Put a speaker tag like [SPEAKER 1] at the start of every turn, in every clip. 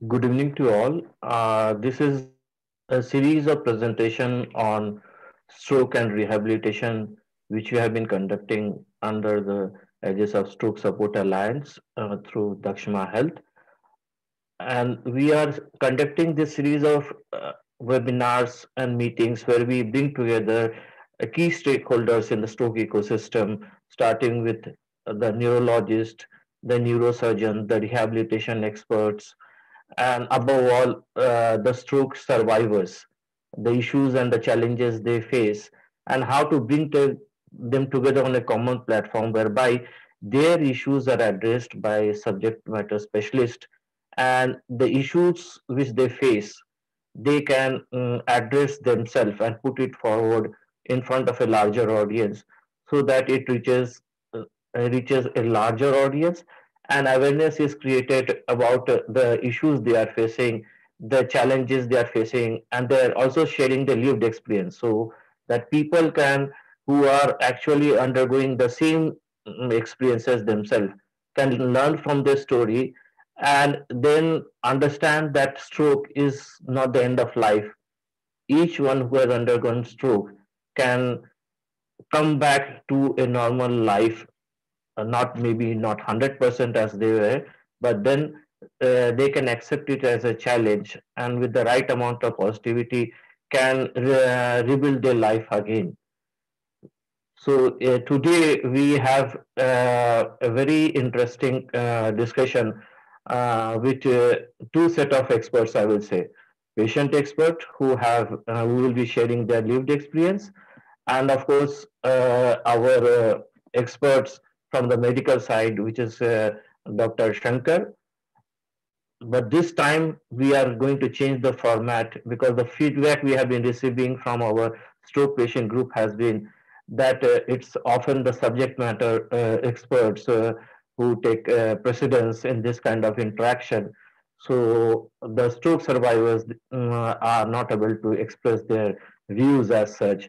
[SPEAKER 1] Good evening to all. This is a series of presentation on stroke and rehabilitation, which we have been conducting under the aegis of Stroke Support Alliance through Dakshma Health. And we are conducting this series of webinars and meetings where we bring together key stakeholders in the stroke ecosystem, starting with the neurologist, the neurosurgeon, the rehabilitation experts, and above all, the stroke survivors, the issues and the challenges they face, and how to bring them together on a common platform whereby their issues are addressed by subject matter specialists, and the issues which they face, they can address themselves and put it forward in front of a larger audience so that it reaches a larger audience, and awareness is created about the issues they are facing, the challenges they are facing, and they are also sharing the lived experience so that people can, who are actually undergoing the same experiences themselves, can learn from their story and then understand that stroke is not the end of life. Each one who has undergone stroke can come back to a normal life, not maybe not 100% as they were, but then they can accept it as a challenge, and with the right amount of positivity can rebuild their life again. So today we have a very interesting discussion with two set of experts, I will say. Patient expert who will be sharing their lived experience, and of course our experts from the medical side, which is Dr. Shankar. But this time we are going to change the format because the feedback we have been receiving from our stroke patient group has been that it's often the subject matter experts who take precedence in this kind of interaction. So the stroke survivors are not able to express their views as such.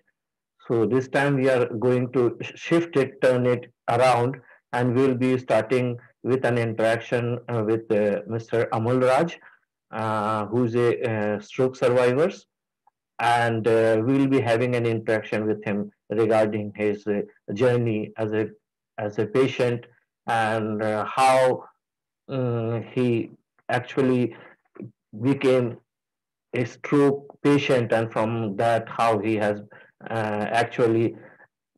[SPEAKER 1] So this time we are going to shift it, turn it around, and we'll be starting with an interaction with Mr. Amul Raj, who's a stroke survivor, and we'll be having an interaction with him regarding his journey as a patient, and how he actually became a stroke patient, and from that how he has actually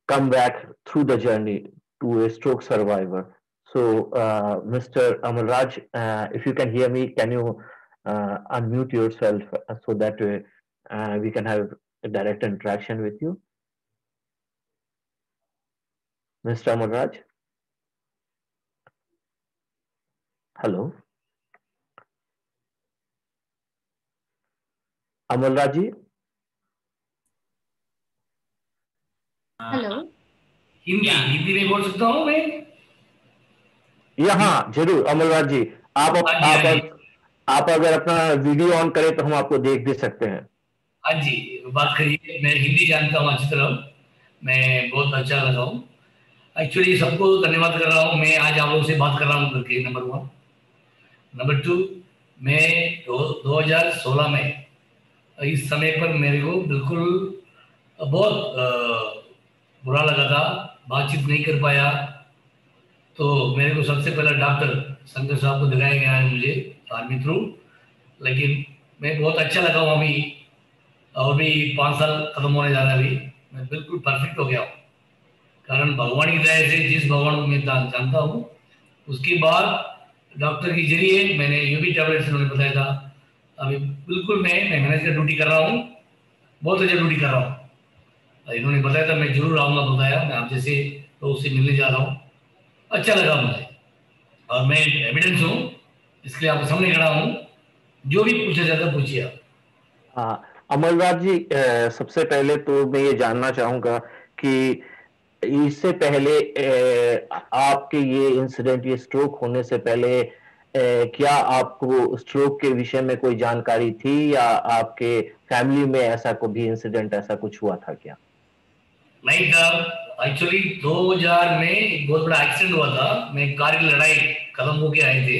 [SPEAKER 1] come back through the journey to a stroke survivor. So, Mr. Amalraj, if you can hear me, can you unmute yourself so that we can have a direct interaction with you? Mr. Amalraj, hello. Amalraj ji,
[SPEAKER 2] hello.
[SPEAKER 3] Hindi Hindi में बोल सकता हूँ मैं।
[SPEAKER 1] हाँ जरूर अमलराज जी, आप
[SPEAKER 3] हाँ जी, हाँ जी।
[SPEAKER 1] आप अगर अपना वीडियो ऑन करें तो हम आपको देख भी सकते हैं।
[SPEAKER 3] हाँ जी, बात करिए। मैं हिंदी जानता हूँ अच्छी तरह। मैं बहुत अच्छा लगा हूँ। एक्चुअली सबको धन्यवाद कर रहा हूँ। मैं आज आप लोगों से बात कर रहा हूँ करके, नंबर 1। नंबर 2, मैं 2016 में इस समय पर मेरे को बिल्कुल बहुत बुरा लगा था, बातचीत नहीं कर पाया। तो मेरे को सबसे पहले डॉक्टर शंकर साहब को दिखाया गया है मुझे आर्मी थ्रू, लेकिन मैं बहुत अच्छा लगा हूँ अभी। और भी 5 साल खत्म होने जा रहा है अभी, मैं बिल्कुल परफेक्ट हो गया हूँ। कारण भगवान की दया से, जिस भगवान को मैं जानता हूँ, उसके बाद डॉक्टर के जरिए मैंने यूबी टैबलेट्स उन्होंने बताया था। अभी बिल्कुल मैं मैनेज का ड्यूटी कर रहा हूँ, बहुत अच्छा ड्यूटी कर रहा हूँ। इन्होंने बताया था मैं जरूर आऊँगा, बताया। मैं आप जैसे लोग उससे मिलने जा रहा हूँ, अच्छा लगा मुझे। और मैं एविडेंस हूँ, इसलिए आपके सामने खड़ा हूँ। जो भी पूछा जाता पूछिए आप।
[SPEAKER 1] अमलराज जी, सबसे पहले तो मैं ये जानना चाहूंगा कि इससे पहले आपके ये इंसिडेंट, ये स्ट्रोक होने से पहले क्या आपको स्ट्रोक के विषय में कोई जानकारी थी, या आपके फैमिली में ऐसा कोई भी इंसिडेंट ऐसा कुछ हुआ था क्या?
[SPEAKER 3] नहीं था। एक्चुअली 2000 में एक बहुत बड़ा एक्सीडेंट हुआ था। मैं कार की लड़ाई खत्म होके आए थे,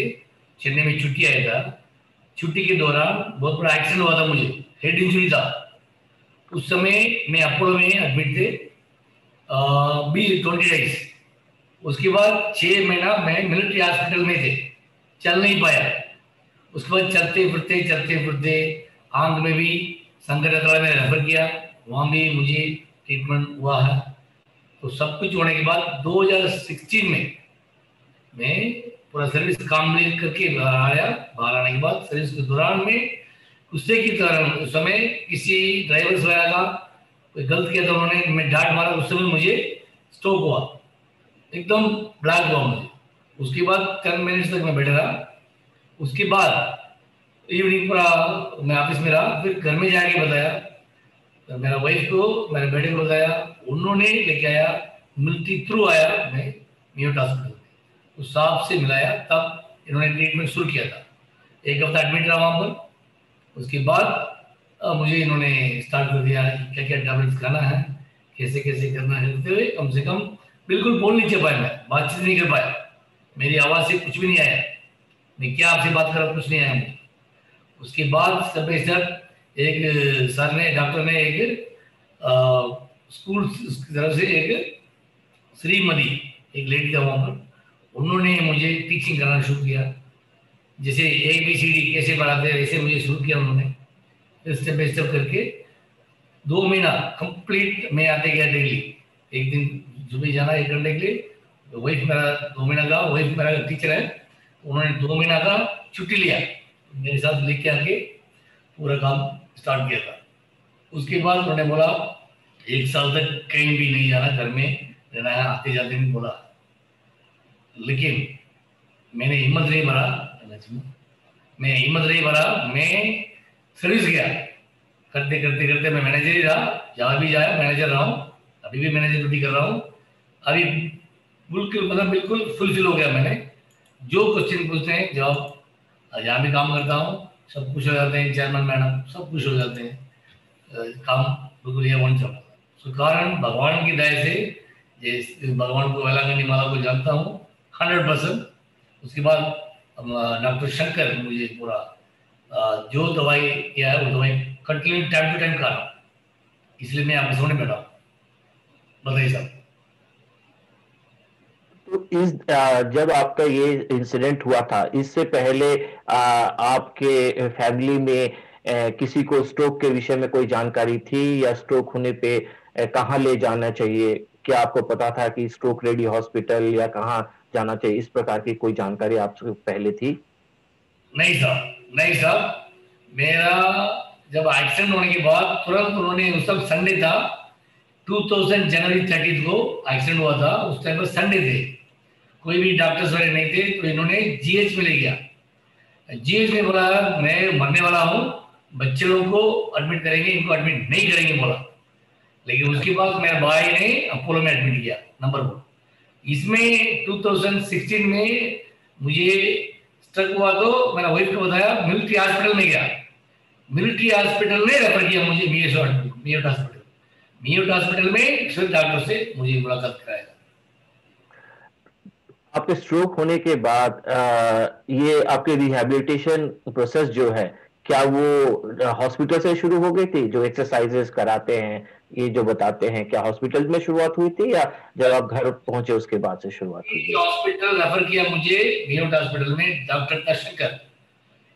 [SPEAKER 3] चेन्नई में छुट्टी आया था। छुट्टी के दौरान बहुत बड़ा एक्सीडेंट हुआ था, मुझे हेड इंजरी था। उस समय मैं अपोलो में एडमिट थे 20 डेज। उसके बाद 6 महीना मैं मिलिट्री हॉस्पिटल में थे, चल नहीं पाया। उसके बाद चलते फिरते आंख में भी शंकर नेत्रालय में रेफर किया, वहाँ भी मुझे ट्रीटमेंट हुआ है। तो सब कुछ होने के बाद 2016 में मैं पूरा सर्विस कंप्लीट करके बाहर आया। बाहर आने के बाद सर्विस के दौरान में गुस्से की तरह उस समय किसी ड्राइवर से आया था, कोई गलत किया था उन्होंने, मैं डांट मारा। उस समय मुझे स्ट्रोक हुआ, एकदम ब्लैक हुआ मुझे। उसके बाद 10 मिनट तक मैं बैठा रहा। उसके बाद इवनिंग पूरा मैं ऑफिस में रहा, फिर घर में जाके बताया, तो मेरा वाइफ को, मेरे बेटे को बताया, उन्होंने लेके आया, मिलिट्री थ्रू आया मैं न्यूट हॉस्पिटल में, उस साहब से मिलाया, तब इन्होंने ट्रीटमेंट शुरू किया था। 1 हफ्ता एडमिट रहा वहाँ पर। उसके बाद मुझे इन्होंने स्टार्ट कर दिया क्या क्या टैबलेट्स खाना है, कैसे कैसे करना है, करते हुए कम से कम बिल्कुल बोल नहीं पाया, मैं बातचीत नहीं कर पाया, मेरी आवाज़ से कुछ भी नहीं आया, मैं क्या आपसे बात कर रहा, कुछ नहीं आया मुझे। उसके बाद स्टेप बाई स्टेप एक सर ने, डॉक्टर ने, एक स्कूल की तरफ से एक श्रीमती एक लेडी था वहाँ पर, उन्होंने मुझे टीचिंग कराना शुरू किया। जैसे ABCD कैसे पढ़ाते हैं ऐसे मुझे शुरू किया उन्होंने। स्टेप बाई स्टेप करके 2 महीना कंप्लीट मैं आते गया डेली। एक दिन सुबह जाना 1 घंटे के लिए, तो वही मेरा 2 महीना का, वही मेरा टीचर है, उन्होंने 2 महीना का छुट्टी लिया, मेरे साथ लेके आके पूरा काम स्टार्ट किया था। उसके बाद उन्होंने बोला 1 साल तक कहीं भी नहीं जाना, घर में रहना है, आते जाते नहीं बोला। लेकिन मैंने हिम्मत नहीं भरा, मैं सर्विस गया, करते करते करते मैं मैनेजर ही रहा, जहाँ भी जाया मैनेजर रहा हूँ, अभी भी मैनेजर ड्यूटी कर रहा हूँ। अभी बिल्कुल फुलफिल हो गया मैंने। जो क्वेश्चन पूछते हैं जवाब, जहाँ भी काम करता हूँ सब कुछ हो जाते हैं, चेयरमैन मैडम सब कुछ हो जाते हैं, काम बिल्कुल ये वन चल। सो कारण भगवान की दया से, जिस भगवान को, वेलांगनी माला को जानता हूँ 100%। उसके बाद डॉक्टर शंकर मुझे पूरा जो दवाई किया है वो दवाई कंटिन्यू टाइम टू टाइम खा रहा हूँ, इसलिए मैं आपके सामने बैठा हूँ। बताइए साहब।
[SPEAKER 1] तो जब आपका ये इंसिडेंट हुआ था, इससे पहले आपके फैमिली में किसी को स्ट्रोक के विषय में कोई जानकारी थी, या स्ट्रोक होने पे कहाँ ले जाना चाहिए? क्या आपको पता था कि स्ट्रोक रेडी हॉस्पिटल या कहाँ जाना चाहिए? इस प्रकार की कोई जानकारी आपसे पहले थी?
[SPEAKER 3] नहीं साहब, मेरा जब एक्सीडेंट होने के बाद तुरंत उन्होंने, उस समय संडे था, 2000 जनवरी 30 को एक्सीडेंट हुआ था, उस टाइम पर संडे थे, कोई भी डॉक्टर्स वाले नहीं थे, तो इन्होंने GH में ले गया। GH में बोला मैं मरने वाला हूँ, बच्चे लोगों को एडमिट करेंगे, इनको एडमिट नहीं करेंगे बोला। लेकिन उसके बाद मेरे भाई ने अपोलो में एडमिट किया नंबर 1। इसमें 2016 में मुझे स्ट्रक हुआ, तो मैंने वाइफ को बताया, मिलिट्री हॉस्पिटल में गया, मिलिट्री हॉस्पिटल ने रेफर किया मुझे मियोट हॉस्पिटल में सिर्फ डॉक्टर से मुझे मुलाकात कराया।
[SPEAKER 1] आपके स्ट्रोक होने के बाद ये आपके रिहैबिलिटेशन प्रोसेस जो है, क्या वो हॉस्पिटल से शुरू हो गई थी? जो एक्सरसाइजेस कराते हैं, ये जो बताते हैं, क्या हॉस्पिटल में शुरुआत हुई थी, या जब आप घर पहुंचे उसके बाद से शुरुआत हुई?
[SPEAKER 3] हॉस्पिटल रेफर किया मुझे मियोट हॉस्पिटल में डॉक्टर शंकर,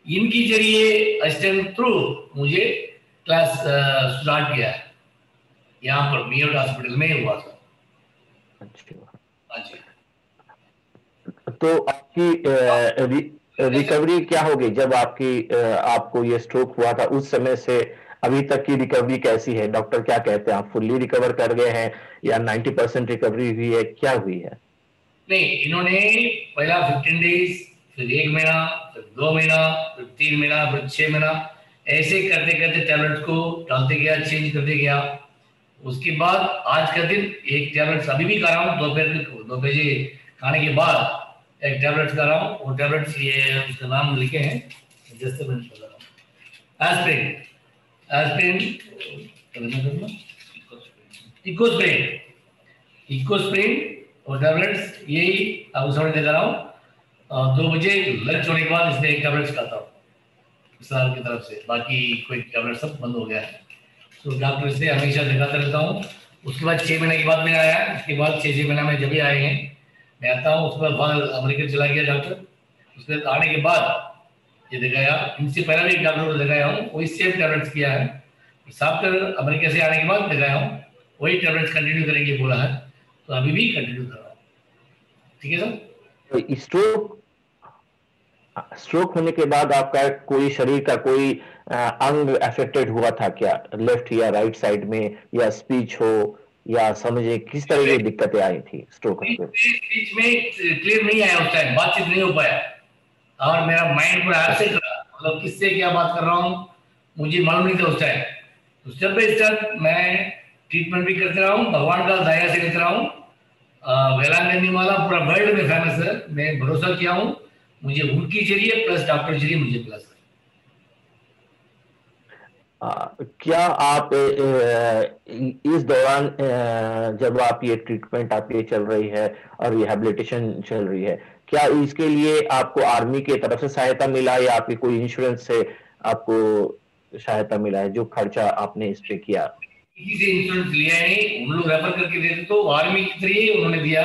[SPEAKER 3] इनकी जरिए असिस्टेंट थ्रू मुझे क्लास स्टार्ट किया है, यहाँ पर मियोट हॉस्पिटल में हुआ था।
[SPEAKER 1] अच्छा, तो आपकी रिकवरी क्या होगी जब आपको ये स्ट्रोक हुआ था? उस समय से अभी तक की रिकवरी कैसी है? डॉक्टर क्या कहते हैं, आप फुल्ली रिकवर कर गए हैं या 90% रिकवरी हुई है, क्या हुई है?
[SPEAKER 3] नहीं, इन्होंने पहला 15 डेज, फिर 1 महीना, फिर 2 महीना, फिर 3 महीना, फिर 6 महीना, ऐसे करते करते टैबलेट को डालते गया, चेंज करते गया। उसके बाद आज का दिन एक टैबलेट अभी भी खा रहा हूँ, दोपहर 2 बजे खाने के बाद एक टैबलेट खा रहा हूँ। वो टैबलेट्स, ये उसका नाम लिखे हैं, इकोस्प्रिन और टैबलेट्स, यही आपको समझ दे रहा हूँ। 2 बजे लंच होने के बाद इसमें एक टैबलेट्स खाता हूँ, सर की तरफ से, बाकी कोई टैबलेट सब बंद हो गया है। तो डॉक्टर से हमेशा दिखाता रहता हूँ। उसके बाद 6 महीने के बाद मैं आया, उसके बाद 6 महीने में जब भी आए हैं मैं आता हूँ। उसके बाद अमेरिका चला गया डॉक्टर। उसके बाद आने के बाद ये दिखाया, इनसे पहले भी एक डॉक्टर को दिखाया हूँ, वही सेम टैबलेट्स किया है। सॉफ्टवेयर अमेरिका से आने के बाद दिखाया हूँ, वही टैबलेट्स कंटिन्यू करेंगे बोला है, तो अभी भी कंटिन्यू कर रहा हूँ। ठीक है सर।
[SPEAKER 1] तो स्ट्रोक होने के बाद आपका कोई शरीर का कोई अंग अफेक्टेड हुआ था क्या, लेफ्ट या राइट साइड में, या स्पीच हो या समझे, किस तरह की दिक्कतें आई थी स्ट्रोक होने के बाद?
[SPEAKER 3] बीच में क्लियर नहीं आया उस टाइम, बातचीत नहीं हो पाया, और मेरा माइंड पूरा एब्सेंट रहा, मतलब किससे क्या बात कर रहा हूँ मुझे मालूम नहीं था उस टाइम। तो स्टेप बाय स्टेप मैं ट्रीटमेंट भी करते रहा हूँ, भगवान का दया से लेते रहा हूँ। वेलांगनी वाला पूरा वर्ल्ड में फेमस है, मैं भरोसा किया हूँ, मुझे उनकी चाहिए प्लस डॉक्टर चाहिए मुझे प्लस।
[SPEAKER 1] क्या आप इस दौरान जब आप ये ट्रीटमेंट आपकी चल रही है और रिहैबिलिटेशन चल रही है, क्या इसके लिए आपको आर्मी की तरफ से सहायता मिला या आपकी कोई इंश्योरेंस से आपको सहायता मिला है, जो खर्चा आपने इस पे किया?
[SPEAKER 3] किसी से इंश्योरेंस लिया नहीं, उन लोग रेफर करके देते, तो आर्मी के थ्रू उन्होंने दिया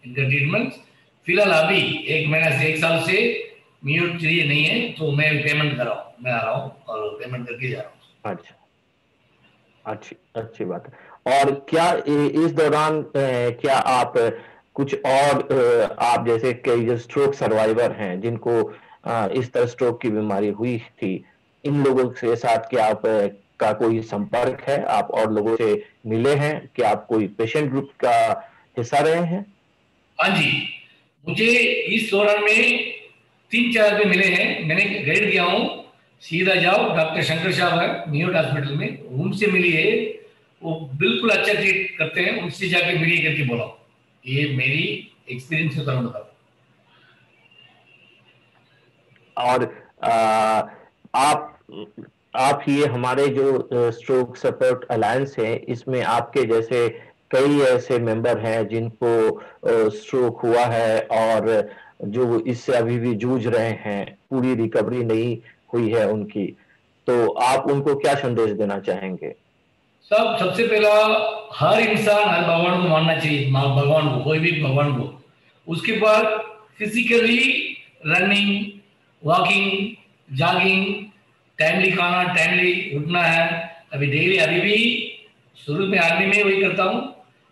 [SPEAKER 3] इनका ट्रीटमेंट। फिलहाल अभी 1 महीना से 1 साल से म्यूट चाहिए नहीं है, तो मैं पेमेंट कर रहा हूँ, मैं आ रहा हूँ और पेमेंट करके जा रहा हूँ।
[SPEAKER 1] अच्छा, अच्छी अच्छी बात है। और क्या इस दौरान क्या आप कुछ और आप जैसे कई जो स्ट्रोक सर्वाइवर हैं जिनको इस तरह स्ट्रोक की बीमारी हुई थी, इन लोगों के साथ क्या आप का कोई संपर्क है, आप और लोगों से मिले हैं, क्या आप कोई पेशेंट ग्रुप का हिस्सा रहे हैं?
[SPEAKER 3] हाँ जी, मुझे इस दौरान में 3-4 पे मिले हैं, मैंने गाइड किया हूँ, सीधा जाओ डॉक्टर शंकर साहब है न्यूट हॉस्पिटल में, उनसे मिलिए, वो बिल्कुल अच्छा ट्रीट करते हैं, उनसे जाके मिलिए करके बोला। ये मेरी एक्सपीरियंस से तरह बताओ।
[SPEAKER 1] और आप आप ये हमारे जो स्ट्रोक सपोर्ट अलायंस है, इसमें आपके जैसे कई ऐसे मेंबर हैं जिनको स्ट्रोक हुआ है और जो इससे अभी भी जूझ रहे हैं, पूरी रिकवरी नहीं हुई है उनकी, तो आप उनको क्या संदेश देना चाहेंगे?
[SPEAKER 3] सबसे पहला, हर इंसान हर भगवान को मानना चाहिए, भगवान को, कोई भी भगवान को। उसके बाद physically running, walking, jogging, timely खाना, टाइमली उठना है। अभी डेली, अभी भी शुरू में आर्मी में वही करता हूँ,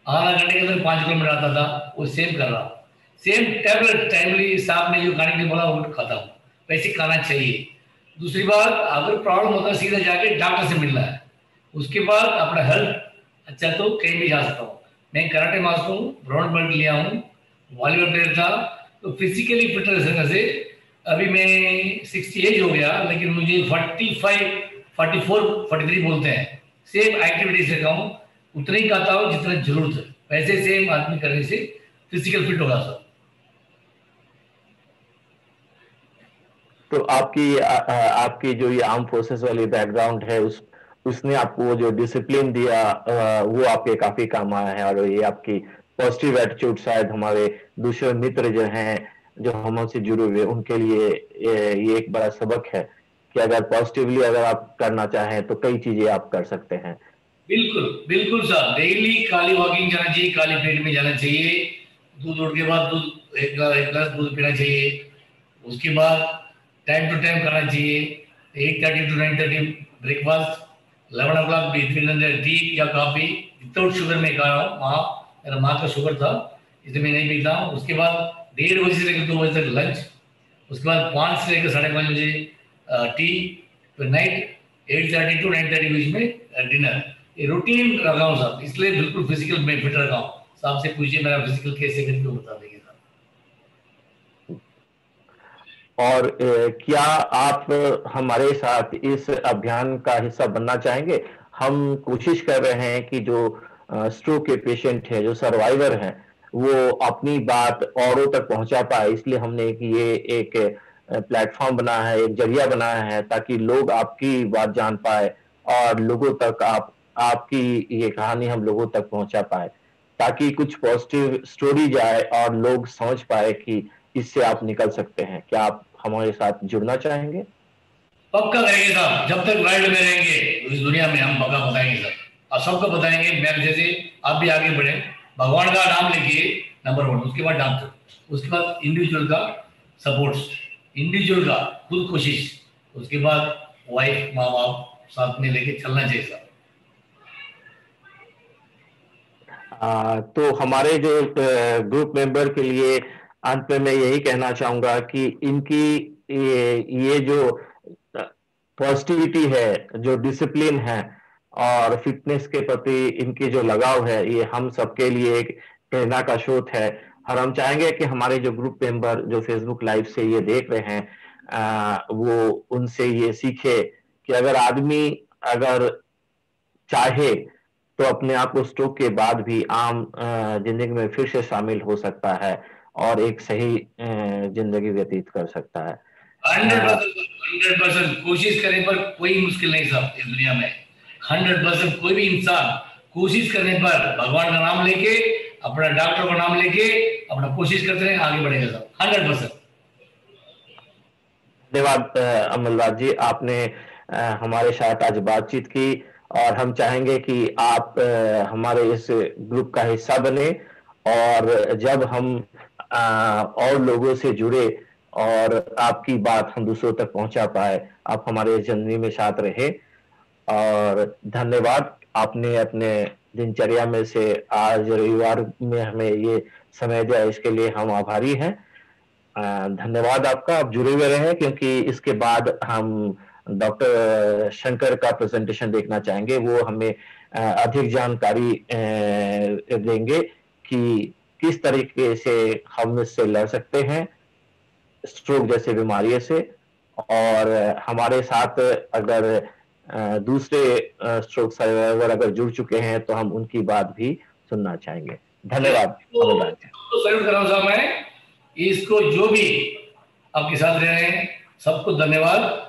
[SPEAKER 3] आधा घंटे के अंदर 5 किलोमीटर आता था, वो सेम कर रहा हूँ। सेम टैबलेट टाइमली साहब ने जो खाने के लिए बोला वो खाता हूँ, वैसे खाना चाहिए। दूसरी बात, अगर प्रॉब्लम होता है सीधा जाके डॉक्टर से मिलना है। उसके बाद अपना हेल्थ अच्छा तो कहीं भी जा सकता हूँ। मैं कराटे मास्टर हूँ, ब्राउन बेल्ट लिया हूँ, वॉलीबॉल प्लेयर था, तो फिजिकली फिट रहने से अभी मैं 60 एज हो गया, लेकिन मुझे 45, 44, 43 बोलते हैं। सेम एक्टिविटी से रखा हूँ, उतना ही खाता हूँ जितना जरूरत है, वैसे सेम आदमी करने से फिजिकल फिट होगा सर।
[SPEAKER 1] तो आपकी जो ये आर्म फोर्सेस वाली बैकग्राउंड है, उसने आपको वो जो डिसिप्लिन दिया वो आपके काफी काम आया है, और ये आपकी पॉजिटिव एटीट्यूड शायद हमारे दूसरे मित्र जो हैं, जो हमसे जुड़े हुए, उनके लिए ये एक बड़ा सबक है कि अगर पॉजिटिवली अगर आप करना चाहें तो कई चीजें आप कर सकते हैं।
[SPEAKER 3] बिल्कुल बिल्कुल सर, डेली काली वॉकिंग जाना चाहिए, काली पेट में जाना चाहिए, दूध उठ के बाद दूध एक गिलास दूध पीना चाहिए। उसके बाद टाइम टू टाइम खाना चाहिए, 8:30 to 9:30 breakfast, 11 o'clock between T या कॉफी विदाउट शुगर में खा रहा हूँ। मेरा माँ का शुगर था इसलिए मैं नहीं पीता हूँ। उसके बाद 1:30 से लेकर 2 बजे तक लंच, उसके बाद 5 से लेकर 5:30 बजे टी, फिर नाइट 8:30 to 9:30 बीच में डिनर। ये रूटीन रखा हूँ साहब, इसलिए बिल्कुल फिजिकल में फिट रखा हूँ। साहब से पूछिए मेरा फिजिकल कैसे करके बता देंगे साहब।
[SPEAKER 1] और क्या आप हमारे साथ इस अभियान का हिस्सा बनना चाहेंगे? हम कोशिश कर रहे हैं कि जो स्ट्रोक के पेशेंट हैं, जो सर्वाइवर हैं, वो अपनी बात औरों तक पहुंचा पाए, इसलिए हमने एक प्लेटफॉर्म बनाया है, एक जरिया बनाया है, ताकि लोग आपकी बात जान पाए और लोगों तक आपकी ये कहानी हम लोगों तक पहुंचा पाए, ताकि कुछ पॉजिटिव स्टोरी जाए और लोग समझ पाए कि इससे आप निकल सकते हैं। क्या आप हमारे साथ जुड़ना चाहेंगे?
[SPEAKER 3] पक्का करेंगे साहब, जब तक वर्ल्ड में रहेंगे इस दुनिया में हम पक्का बताएंगे सर, और सबको बताएंगे। मैं जैसे आप भी आगे बढ़े, भगवान का नाम लेके नंबर 1, उसके बाद डॉक्टर, उसके बाद इंडिविजुअल का सपोर्ट, इंडिविजुअल का खुद कोशिश, उसके बाद वाइफ माँ बाप साथ में लेके चलना चाहिए सर।
[SPEAKER 1] तो हमारे जो ग्रुप मेंबर के लिए अंत में मैं यही कहना चाहूंगा कि इनकी ये जो पॉजिटिविटी है, जो डिसिप्लिन है और फिटनेस के प्रति इनकी जो लगाव है, ये हम सबके लिए एक प्रेरणा का स्रोत है। और हम चाहेंगे कि हमारे जो ग्रुप मेंबर जो फेसबुक लाइव से ये देख रहे हैं, वो उनसे ये सीखे कि अगर आदमी अगर चाहे तो अपने आप को स्ट्रोक के बाद भी आम जिंदगी में फिर से शामिल हो सकता है और एक सही जिंदगी व्यतीत कर सकता है।
[SPEAKER 3] 100%, 100% कोशिश करने पर कोई मुश्किल नहीं साहब इस दुनिया में। 100% कोई भी इंसान कोशिश करने पर भगवान का नाम लेके, अपना डॉक्टर का नाम लेके अपना कोशिश करते रहे, आगे बढ़ेगा साहब 100%।
[SPEAKER 1] धन्यवाद अमलराज जी, आपने हमारे साथ आज बातचीत की और हम चाहेंगे कि आप हमारे इस ग्रुप का हिस्सा बने और जब हम और लोगों से जुड़े और आपकी बात हम दूसरों तक पहुंचा पाए, आप हमारे जर्नी में साथ रहे। और धन्यवाद, आपने अपने दिनचर्या में से आज रविवार में हमें ये समय दिया, इसके लिए हम आभारी हैं। धन्यवाद आपका, आप जुड़े हुए रहे क्योंकि इसके बाद हम डॉक्टर शंकर का प्रेजेंटेशन देखना चाहेंगे। वो हमें अधिक जानकारी देंगे कि किस तरीके से हम इससे लड़ सकते हैं, स्ट्रोक जैसे बीमारियों से। और हमारे साथ अगर दूसरे स्ट्रोक सर्वाइवर अगर जुड़ चुके हैं तो हम उनकी बात भी सुनना चाहेंगे। धन्यवाद अमलराज जी।
[SPEAKER 3] तो सैल्यूट कर रहा हूं साहब मैं, इसको जो भी आपके साथ रह रहे हैं सबको धन्यवाद।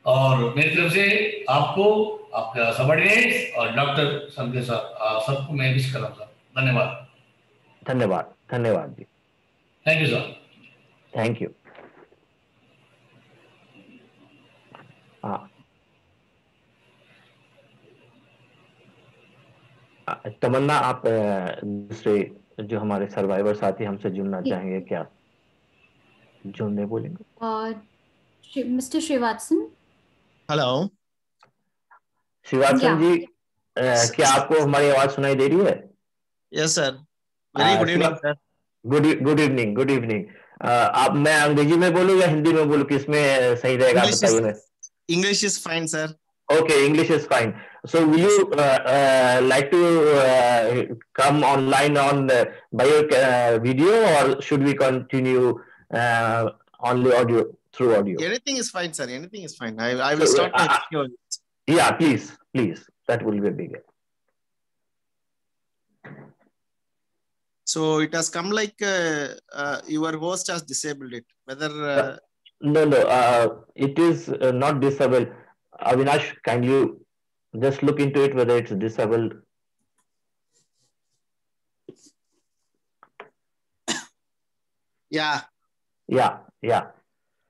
[SPEAKER 3] और मेरी तरफ से आपको, आपका सबॉर्डिनेट्स और डॉक्टर संजय साहब सबको मैं विश कर रहा हूं साहब। धन्यवाद।
[SPEAKER 1] धन्यवाद, धन्यवाद जी।
[SPEAKER 3] Thank you sir.
[SPEAKER 1] Thank you. हाँ, तमन्ना, आप दूसरे जो हमारे सर्वाइवर साथी हमसे जुड़ना चाहेंगे क्या? जुड़ने बोलेंगे।
[SPEAKER 2] मिस्टर श्रीवात्सन।
[SPEAKER 4] हेलो
[SPEAKER 1] श्रीवात्सन जी, क्या
[SPEAKER 4] यस
[SPEAKER 1] आपको हमारी आवाज सुनाई दे रही है?
[SPEAKER 4] Sir, very good evening sir.
[SPEAKER 1] Good evening, good evening. आप, मैं अंग्रेजी में बोलूँ या हिंदी में बोलूँ, किसमें सही रहेगा आप बताइए। मैं
[SPEAKER 4] English is fine sir.
[SPEAKER 1] Okay, English is fine. So, will you like to come online on by your video, or should we continue only audio through audio?
[SPEAKER 4] Anything is fine sir, anything is fine. I will
[SPEAKER 1] So,
[SPEAKER 4] start my video.
[SPEAKER 1] yeah, please, that will be big.
[SPEAKER 4] So it has come like your host has disabled it. Whether
[SPEAKER 1] no, it is not disabled. Avinash, can you just look into it whether it's disabled?
[SPEAKER 4] yeah.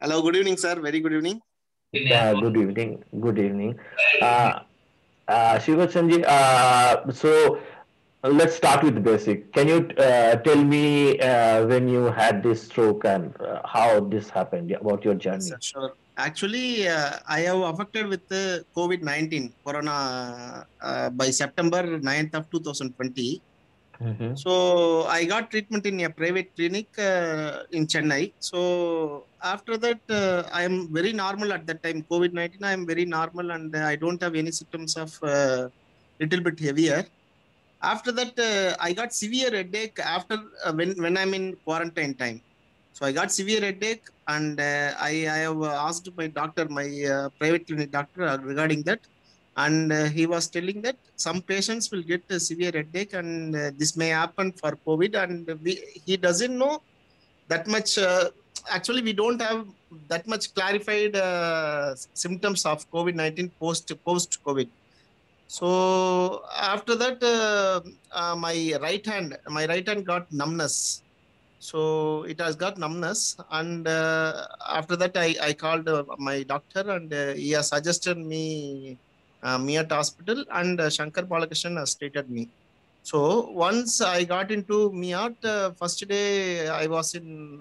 [SPEAKER 4] Hello, good evening sir, very good evening.
[SPEAKER 1] Good evening, good evening. Shivatsan ji, so let's start with the basic. Can you tell me when you had this stroke and how this happened, about your journey?
[SPEAKER 4] Yes, sure. Actually, I have affected with COVID-19 corona by September 9th of 2020.
[SPEAKER 1] Mm-hmm.
[SPEAKER 4] So I got treatment in a private clinic in Chennai. So after that, I am very normal at that time. COVID-19, I am very normal and I don't have any symptoms of little bit heavier. After that, I got severe headache after when I'm in quarantine time. So I got severe headache and I have asked my doctor, my private clinic doctor regarding that. And he was telling that some patients will get a severe headache and this may happen for COVID. And he doesn't know that much. Actually, we don't have that much clarified symptoms of COVID-19 post-COVID. So after that, my right hand got numbness. So it has got numbness, and after that I called my doctor, and he has suggested me Miyat Hospital, and Shankar Balakrishnan has treated me. So once I got into Miyat, first day I was in.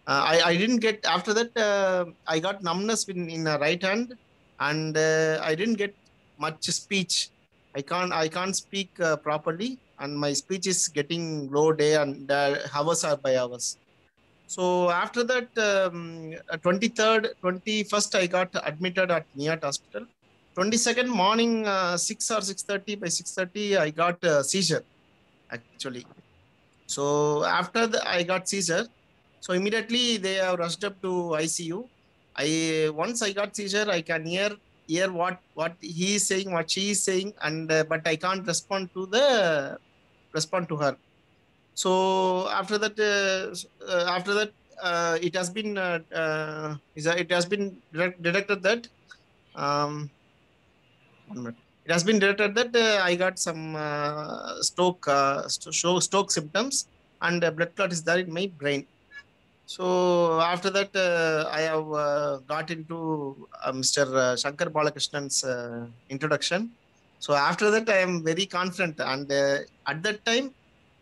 [SPEAKER 4] I didn't get, after that I got numbness in the right hand, and I didn't get much speech. I can't speak properly, and my speech is getting low day and hours are by hours. So after that, 23rd, 21st, I got admitted at Miyat Hospital. 22nd morning, 6 or 6:30, by 6:30, I got a seizure, actually. So after I got seizure, so immediately they have rushed up to ICU. Once I got seizure, I can hear what he is saying, what she is saying, and but I can't respond to her. So after that, it has been detected that um, 1 minute. It has been detected that I got some stroke symptoms, and blood clot is there in my brain. So after that, I have got into Mr. Shankar Balakrishnan's introduction. So after that, I am very confident, and at that time,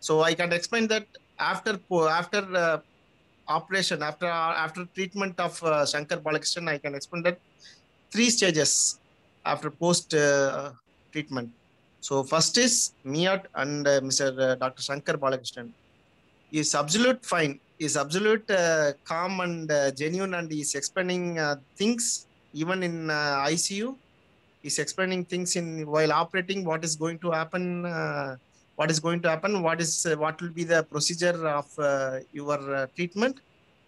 [SPEAKER 4] so I can explain that after operation, after treatment of Shankar Balakrishnan, I can explain that 3 stages after post treatment. So first is Miyat and Mr. Dr. Shankar Balakrishnan is absolute fine, is absolute calm and genuine, and is explaining things even in ICU. Is explaining things in while operating, what is going to happen, what will be the procedure of your treatment.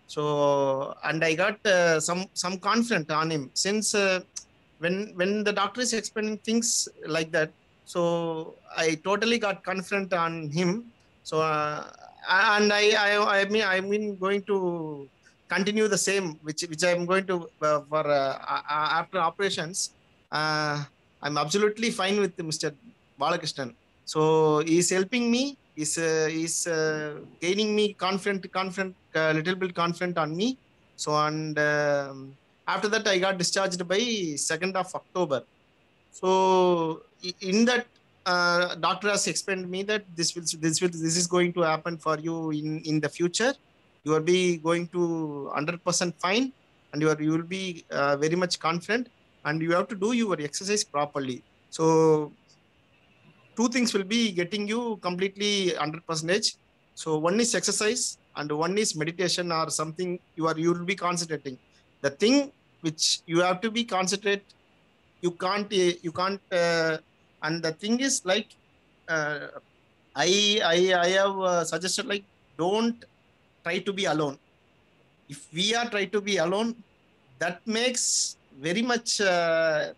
[SPEAKER 4] So, and I got some confidence on him, since when the doctor is explaining things like that, so I totally got confident on him. So and I mean going to continue the same, which I'm going to for after operations. uh, I'm absolutely fine with Mr. Balakrishnan. So he's helping me, is gaining me confident, little bit confident on me. So, and after that, I got discharged by 2nd of October. So in that, doctor has explained me that this is going to happen for you in the future. You will be going to 100% fine, and you will be very much confident, and you have to do your exercise properly. So two things will be getting you completely 100%. So one is exercise, and one is meditation, or something you will be concentrating. The thing which you have to be concentrate, you can't and the thing is like, uh, I have suggested, like, don't try to be alone. If we are try to be alone, that makes very much I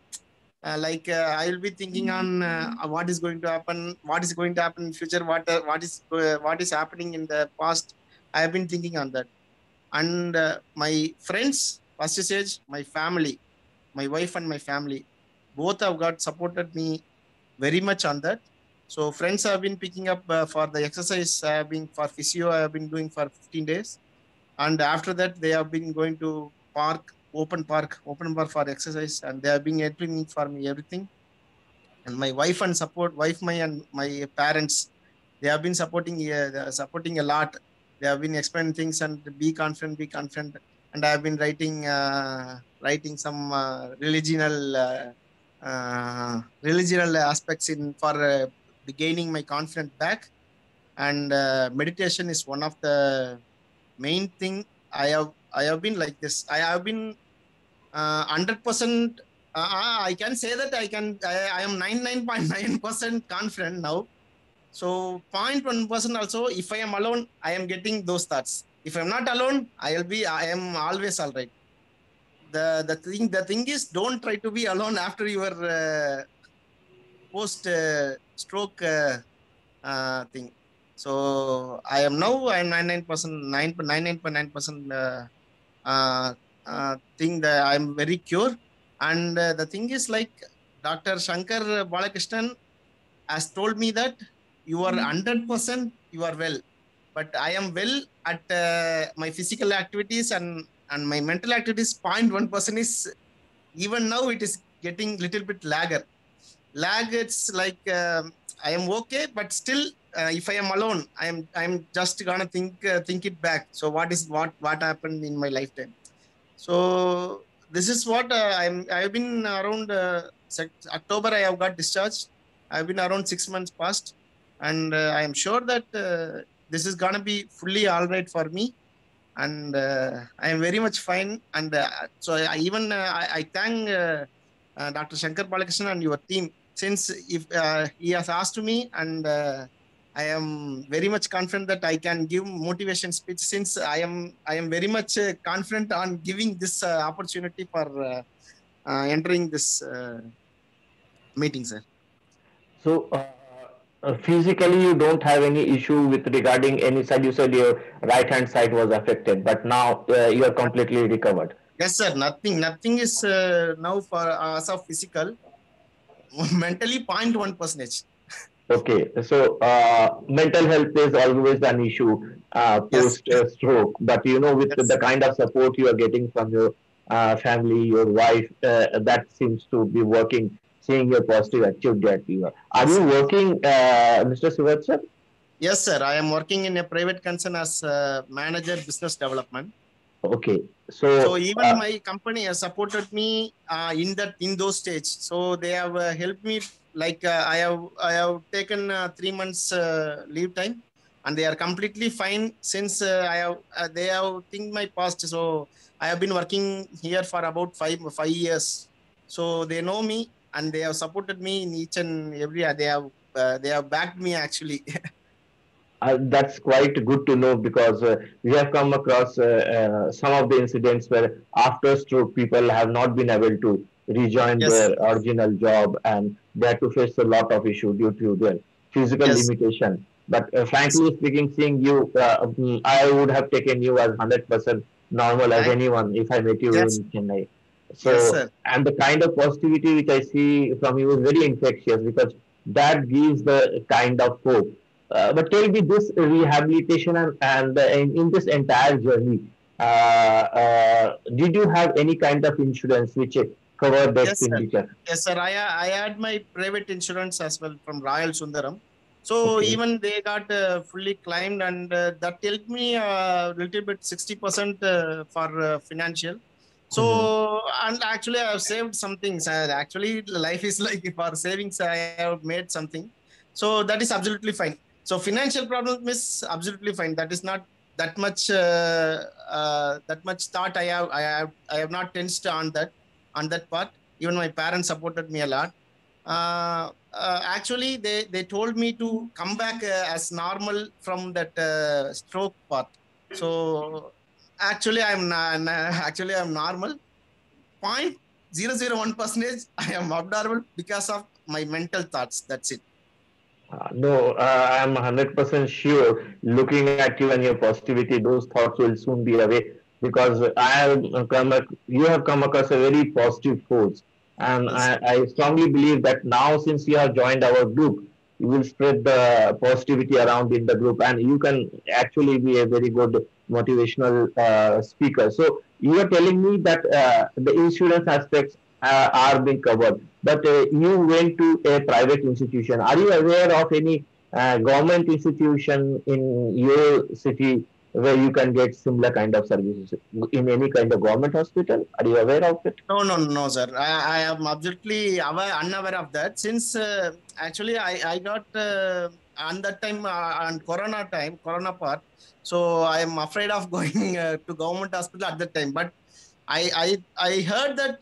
[SPEAKER 4] will be thinking on what is going to happen, what is going to happen in future, what is happening in the past. I have been thinking on that, and my friends, first stage, my family, my wife and my family, both have got supported me very much on that. So friends have been picking up for the exercise. I have been for physio. I have been doing for 15 days, and after that they have been going to open park for exercise, and they have been helping me for me everything. And my wife, my and my parents, they have been they are supporting a lot. They have been explaining things and be confident. And I have been writing some religional aspects in for gaining my confidence back. And meditation is one of the main thing. I have been like this. I have been 100%. I can say that I am 99.9% confident now. So 0.1% also, if I am alone, I am getting those thoughts. If I'm not alone, I am always all right. The thing is, don't try to be alone after your post stroke thing. So I am 99%, 99.9% thing that I'm very cure. And the thing is, like, Dr. Shankar Balakrishnan has told me that you are 100%, you are well. but I am well at my physical activities and my mental activities. 0.1% is even now it is getting little bit lagger. Lag, it's like I am okay, but still, if I am alone, I'm just gonna think it back. So what happened in my lifetime? So this is what I've been around October. I have got discharged. I've been around 6 months past, and I am sure that this is gonna be fully all right for me, and I am very much fine. And so I thank Dr. Shankar Balakrishnan and your team, since if he has asked me, and I am very much confident that I can give motivation speech, since I am very much confident on giving this opportunity for entering this meeting, sir.
[SPEAKER 1] So, physically, you don't have any issue with regarding any side. You said your right hand side was affected, but now you are completely recovered.
[SPEAKER 4] Yes, sir. Nothing is now for as of physical. Mentally, 0.1%.
[SPEAKER 1] Okay, so mental health is always an issue
[SPEAKER 4] Yes,
[SPEAKER 1] post stroke, but with
[SPEAKER 4] yes,
[SPEAKER 1] the kind of support you are getting from your family, your wife, that seems to be working. Seeing your positive activity at you. Are
[SPEAKER 4] yes,
[SPEAKER 1] you
[SPEAKER 4] sir.
[SPEAKER 1] working, Mr. Sivat?
[SPEAKER 4] Yes, sir. I am working in a private concern as manager business development.
[SPEAKER 1] Okay,
[SPEAKER 4] So
[SPEAKER 1] so
[SPEAKER 4] even my company has supported me in those stage. So they have helped me. Like I have taken 3 months leave time, and they are completely fine since they have think my past. So I have been working here for about 5 years. So they know me, and they have supported me in each and every. They have backed me actually.
[SPEAKER 1] that's quite good to know because we have come across some of the incidents where after stroke people have not been able to rejoin
[SPEAKER 4] Yes,
[SPEAKER 1] their
[SPEAKER 4] sir.
[SPEAKER 1] original job and they have to face a lot of issue due to their physical
[SPEAKER 4] Yes,
[SPEAKER 1] limitation. But
[SPEAKER 4] yes.
[SPEAKER 1] frankly speaking, seeing you, I would have taken you as 100% normal as
[SPEAKER 4] Thank.
[SPEAKER 1] anyone if I met you
[SPEAKER 4] Yes,
[SPEAKER 1] in Chennai.
[SPEAKER 4] yes,
[SPEAKER 1] So,
[SPEAKER 4] sir.
[SPEAKER 1] and the kind of positivity which I see from you is very infectious because that gives the kind of hope. But tell me this rehabilitation and in this entire journey, did you have any kind of insurance which covered the
[SPEAKER 4] Yes, sir.
[SPEAKER 1] expenditure?
[SPEAKER 4] Yes, sir. I had my private insurance as well from Royal Sundaram. So
[SPEAKER 1] Okay.
[SPEAKER 4] even they got fully claimed, and that helped me a little bit 60% for financial.
[SPEAKER 1] Mhm.
[SPEAKER 4] So, and actually I have saved something, sir. Actually, life is like for savings, I have made something. So that is absolutely fine. So financial problem is absolutely fine. That is not that much thought I have not tensed on that part. Even my parents supported me a lot. Actually, they told me to come back as normal from that stroke part. So actually, actually I'm normal. 0.001% I am abnormal because of my mental thoughts. That's it.
[SPEAKER 1] No, I'm 100% sure looking at you and your positivity, those thoughts will soon be away because you have come across a very positive force. And
[SPEAKER 4] Yes,
[SPEAKER 1] I strongly believe that now, since you have joined our group, you will spread the positivity around in the group and you can actually be a very good motivational speaker. So, you are telling me that the insurance aspects are being covered but you went to a private institution. Are you aware of any government institution in your city where you can get similar kind of services in any kind of government hospital? Are you aware of it?
[SPEAKER 4] no, sir. I am absolutely unaware of that. Since actually I got on that time on Corona part. So I am afraid of going to government hospital at that time. But I heard that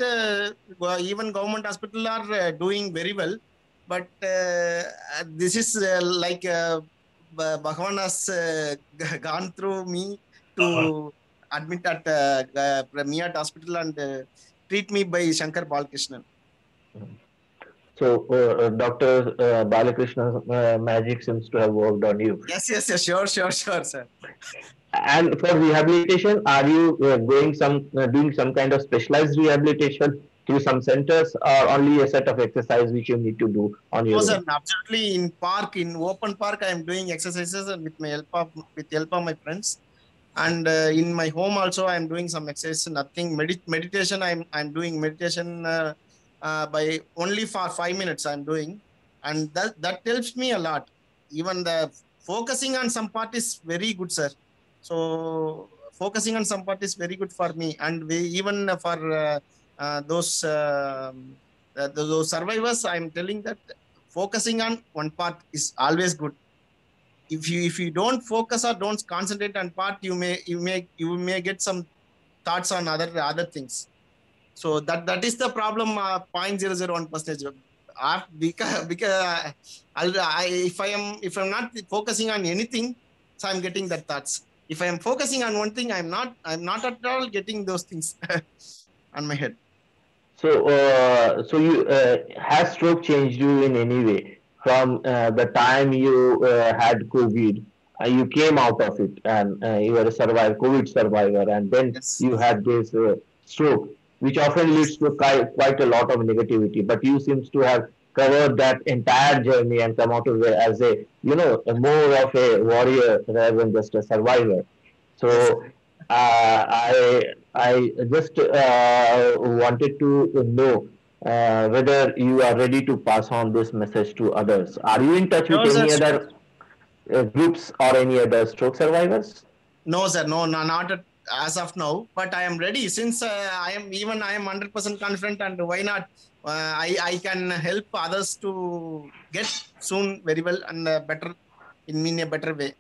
[SPEAKER 4] even government hospital are doing very well. But this is like Bhagavan has gone through me to admit at Miyat hospital and treat me by Shankar Balkrishnan.
[SPEAKER 1] So, Dr. Balakrishna's magic seems to have worked on you.
[SPEAKER 4] Yes, sure, sir.
[SPEAKER 1] And for rehabilitation, are you doing some kind of specialized rehabilitation through some centers, or only a set of exercise which you need to do on your
[SPEAKER 4] No, sir,
[SPEAKER 1] own?
[SPEAKER 4] absolutely. In park, in open park, I am doing exercises and with help of my friends. And in my home also, I am doing some exercise. Nothing meditation. I'm doing meditation by only for 5 minutes. I'm doing, and that helps me a lot. Even the focusing on some part is very good, sir. So focusing on some part is very good for me, and even for those survivors, I'm telling that focusing on one part is always good. If you don't focus or don't concentrate on part, you may get some thoughts on other things. So that is the problem. 0.001%. Because if I'm not focusing on anything, so I'm getting that thoughts. If I am focusing on one thing, I'm not at all getting those things on my head.
[SPEAKER 1] So, has stroke changed you in any way from the time you had COVID? You came out of it, and you were a COVID survivor, and then
[SPEAKER 4] Yes.
[SPEAKER 1] you had this stroke, which often leads to quite a lot of negativity. But you seems to have covered that entire journey and come out of it as a more of a warrior rather than just a survivor.
[SPEAKER 4] Yes.
[SPEAKER 1] So, I just wanted to know whether you are ready to pass on this message to others. Are you in touch with
[SPEAKER 4] Sure, sir.
[SPEAKER 1] any
[SPEAKER 4] Sure.
[SPEAKER 1] other groups or any other stroke survivors?
[SPEAKER 4] No, sir. No, not as of now. But I am ready since I am 100% confident. And why not? I can help others to get soon very well and better in a better way.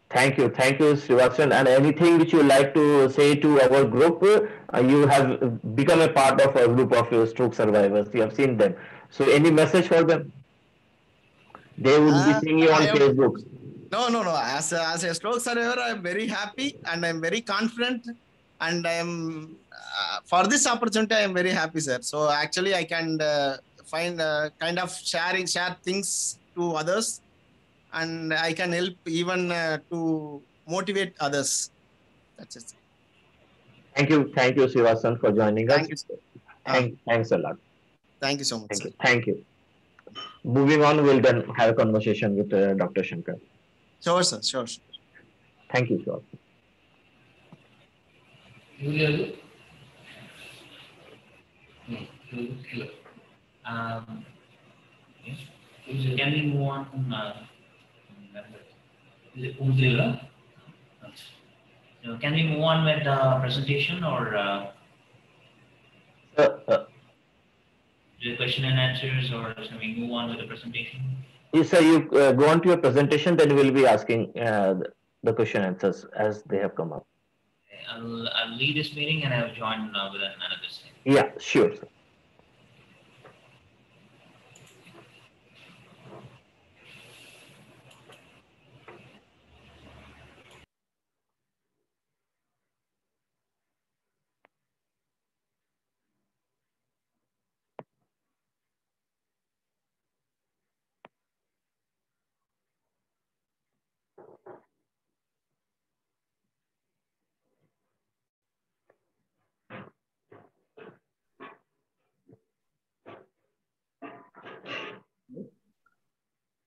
[SPEAKER 1] Thank you, Srivasan. And anything which you like to say to our group? You have become a part of a group of stroke survivors. You have seen them. So, any message for them? They would be seeing you
[SPEAKER 4] I
[SPEAKER 1] on
[SPEAKER 4] am
[SPEAKER 1] Facebook.
[SPEAKER 4] no. As a stroke survivor, I am very happy and I am very confident. And I am for this opportunity, I am very happy, sir. So actually, I can find kind of share things to others, and I can help even to motivate others. That's it.
[SPEAKER 1] Thank you, Srivasan, for joining us.
[SPEAKER 4] Thank you, sir.
[SPEAKER 1] Thanks a lot.
[SPEAKER 4] Thank you so much,
[SPEAKER 1] Thank
[SPEAKER 4] sir.
[SPEAKER 1] you. Thank you. Moving on, we'll then have a conversation with Dr. Shankar.
[SPEAKER 4] Sure, sir. Sure.
[SPEAKER 1] Thank you, sir.
[SPEAKER 5] Can we move on? Can we move on with the presentation or the question and answers, or can we move on with the presentation?
[SPEAKER 1] Yes, sir. You go on to your presentation, then we'll be asking the question answers as they have come up.
[SPEAKER 5] I'll lead this meeting and I'll join with another thing.
[SPEAKER 1] Yeah, sure, sir.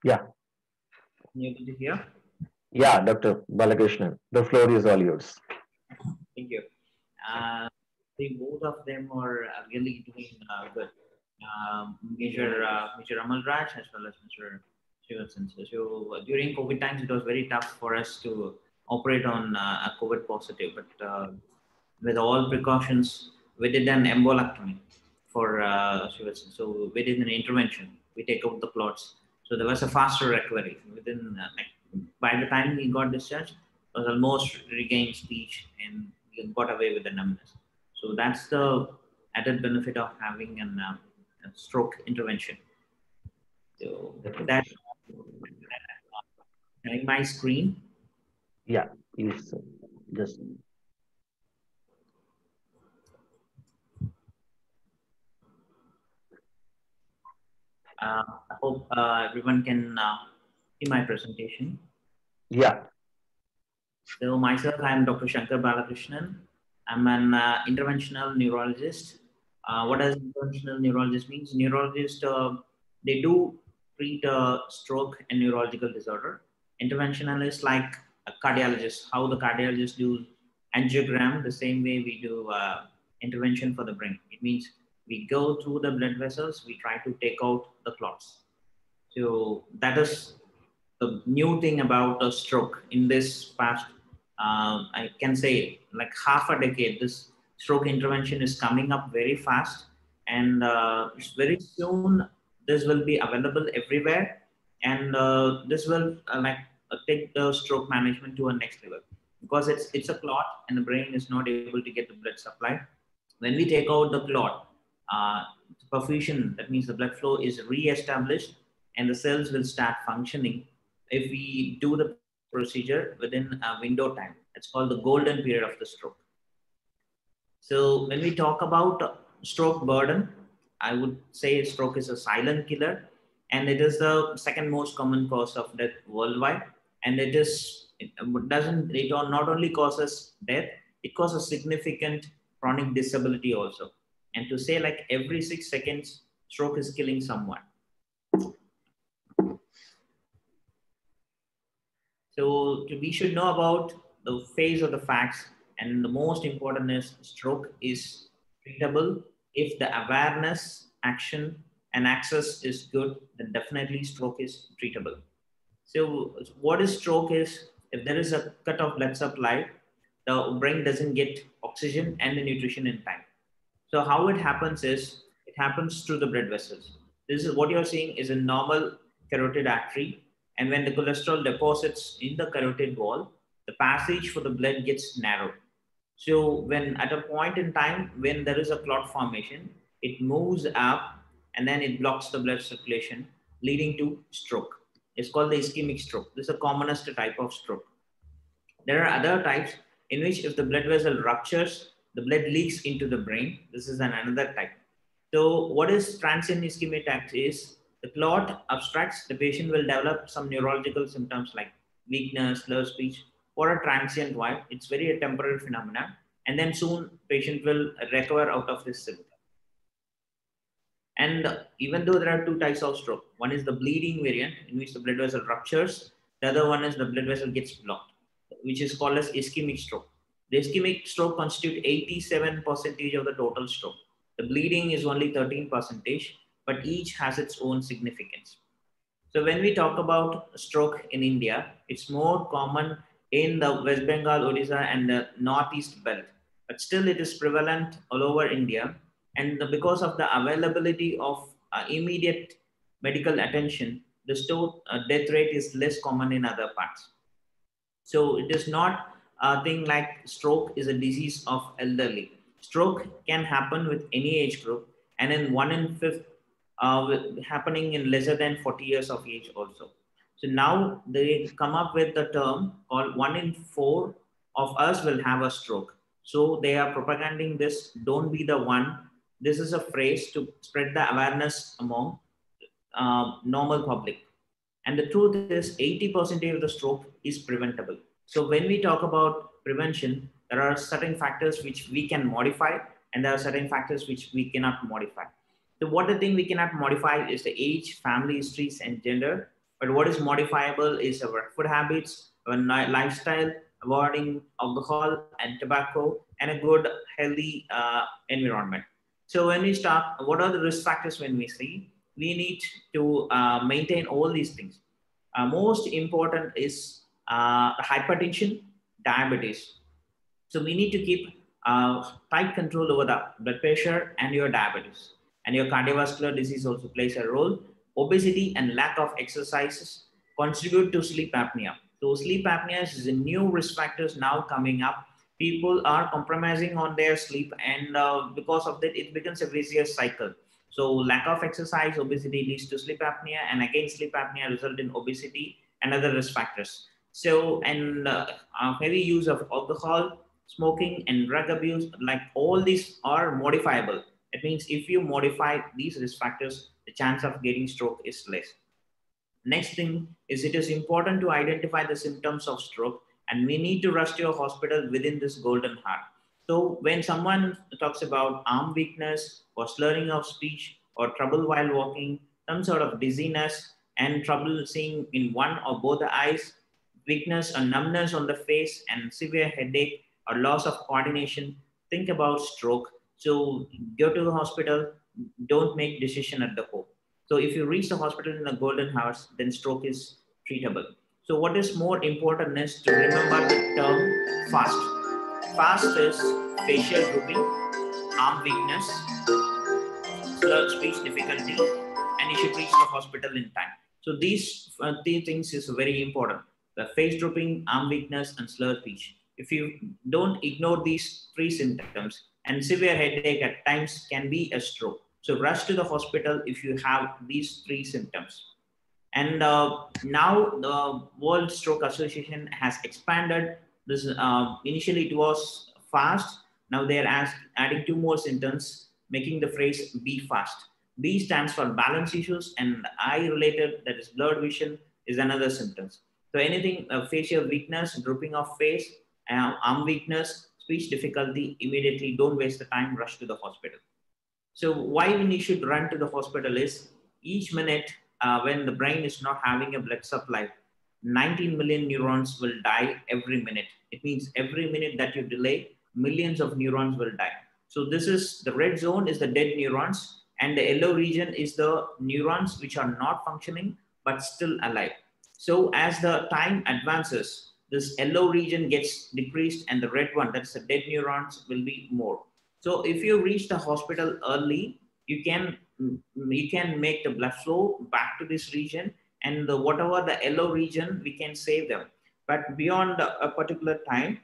[SPEAKER 1] Yeah.
[SPEAKER 5] You able to hear?
[SPEAKER 1] Yeah, Dr. Balakrishnan, the floor is all yours.
[SPEAKER 5] Thank you. I think both of them are really doing good. Major Amal Raj as well as Mr. Shivasan. So during COVID times, it was very tough for us to operate on a COVID positive, but with all precautions, we did an embolectomy for Shivasan. So we did an intervention. We take out the clots. So there was a faster recovery within. By the time he got discharged, it was almost regained speech and he got away with the numbness. So that's the added benefit of having a stroke intervention. So that having my screen.
[SPEAKER 1] Yeah, yes, just.
[SPEAKER 5] I hope everyone can see my presentation.
[SPEAKER 1] Yeah.
[SPEAKER 5] So myself, I am Dr. Shankar Balakrishnan. I'm an interventional neurologist. What does interventional neurologist means? Neurologist, they do treat stroke and neurological disorder. Interventional is like a cardiologist, how the cardiologists do angiogram, the same way we do intervention for the brain. It means we go through the blood vessels, we try to take out the clots. So that is the new thing about a stroke in this past, I can say like half a decade, this stroke intervention is coming up very fast, and very soon this will be available everywhere, and this will take the stroke management to a next level, because it's a clot and the brain is not able to get the blood supply. When we take out the clot, perfusion, that means the blood flow is re-established and the cells will start functioning if we do the procedure within a window time. It's called the golden period of the stroke. So when we talk about stroke burden, I would say stroke is a silent killer, and it is the second most common cause of death worldwide. And it not only causes death, it causes significant chronic disability also. And to say like every 6 seconds, stroke is killing someone. So we should know about the phase of the facts, and the most important is stroke is treatable. If the awareness, action, and access is good, then definitely stroke is treatable. So what is stroke is, if there is a cut of blood supply, the brain doesn't get oxygen and the nutrition in time. So how it happens is, it happens through the blood vessels. This is what you're seeing is a normal carotid artery. And when the cholesterol deposits in the carotid wall, the passage for the blood gets narrowed. So when at a point in time, when there is a clot formation, it moves up and then it blocks the blood circulation, leading to stroke. It's called the ischemic stroke. This is the commonest type of stroke. There are other types in which if the blood vessel ruptures, the blood leaks into the brain. This is another type. So what is transient ischemic attack is, the clot obstructs, the patient will develop some neurological symptoms like weakness, slurred speech for a transient while. It's very a temporary phenomenon. And then soon patient will recover out of this symptom. And even though there are two types of stroke, one is the bleeding variant in which the blood vessel ruptures. The other one is the blood vessel gets blocked, which is called as ischemic stroke. The ischemic stroke constitutes 87% of the total stroke. The bleeding is only 13%, but each has its own significance. So when we talk about stroke in India, it's more common in the West Bengal, Odisha, and the Northeast belt, but still it is prevalent all over India. And because of the availability of immediate medical attention, the stroke death rate is less common in other parts. So it is not a thing like stroke is a disease of elderly. Stroke can happen with any age group, and in 1 in 5 happening in lesser than 40 years of age also. So now they come up with the term called 1 in 4 of us will have a stroke. So they are propagating this, don't be the one. This is a phrase to spread the awareness among normal public. And the truth is 80% of the stroke is preventable. So when we talk about prevention, there are certain factors which we can modify, and there are certain factors which we cannot modify. So what the thing we cannot modify is the age, family histories, and gender. But what is modifiable is our food habits, our lifestyle, avoiding alcohol and tobacco, and a good, healthy environment. So when we start, what are the risk factors when we see? We need to maintain all these things. Most important is hypertension, diabetes. So we need to keep tight control over the blood pressure and your diabetes. And your cardiovascular disease also plays a role. Obesity and lack of exercises contribute to sleep apnea. So sleep apnea is a new risk factors now coming up. People are compromising on their sleep, and because of that, it becomes a vicious cycle. So lack of exercise, obesity leads to sleep apnea, and again, sleep apnea result in obesity and other risk factors. So, and heavy use of alcohol, smoking, and drug abuse, like all these are modifiable. It means if you modify these risk factors, the chance of getting stroke is less. Next thing is, it is important to identify the symptoms of stroke, and we need to rush to a hospital within this golden hour. So when someone talks about arm weakness or slurring of speech or trouble while walking, some sort of dizziness and trouble seeing in one or both the eyes, weakness or numbness on the face and severe headache or loss of coordination, think about stroke. So go to the hospital, don't make decision at the home. So if you reach the hospital in the golden hours, then stroke is treatable. So what is more important is to remember the term fast. Fast is facial drooping, arm weakness, slurred speech difficulty, and you should reach the hospital in time. So these three things is very important. The face drooping, arm weakness, and slurred speech. If you don't ignore these three symptoms, and severe headache at times can be a stroke. So rush to the hospital if you have these three symptoms. And now the World Stroke Association has expanded this. Initially it was fast. Now they are adding two more symptoms, making the phrase be fast. B stands for balance issues, and I related, that is blurred vision, is another symptom. So anything facial weakness, drooping of face, arm weakness, speech difficulty, immediately don't waste the time, rush to the hospital. So why we should run to the hospital is each minute when the brain is not having a blood supply, 19 million neurons will die every minute. It means every minute that you delay, millions of neurons will die. So this is the red zone is the dead neurons, and the yellow region is the neurons which are not functioning but still alive. So as the time advances, this yellow region gets decreased and the red one, that's the dead neurons, will be more. So if you reach the hospital early, you can make the blood flow back to this region, and whatever the yellow region, we can save them. But beyond a particular time,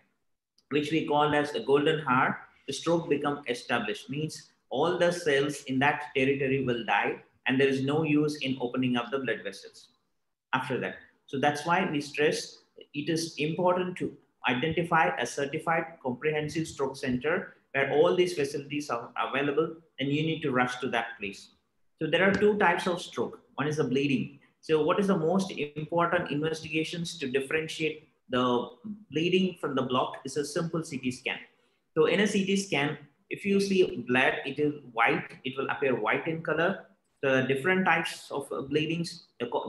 [SPEAKER 5] which we call as the golden hour, the stroke become established, means all the cells in that territory will die and there is no use in opening up the blood vessels after that. So that's why we stress it is important to identify a certified comprehensive stroke center where all these facilities are available, and you need to rush to that place. So there are two types of stroke. One is the bleeding. So what is the most important investigations to differentiate the bleeding from the block is a simple CT scan. So in a CT scan, if you see blood, it is white, it will appear white in color. The different types of bleedings,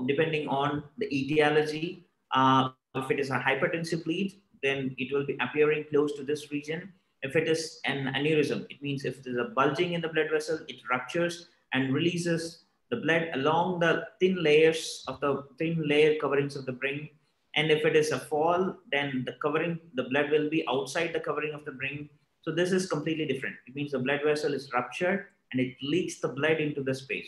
[SPEAKER 5] depending on the etiology, if it is a hypertensive bleed, then it will be appearing close to this region. If it is an aneurysm, it means if there's a bulging in the blood vessel, it ruptures and releases the blood along the thin layers of the thin layer coverings of the brain. And if it is a fall, then the blood will be outside the covering of the brain. So this is completely different. It means the blood vessel is ruptured and it leaks the blood into the space.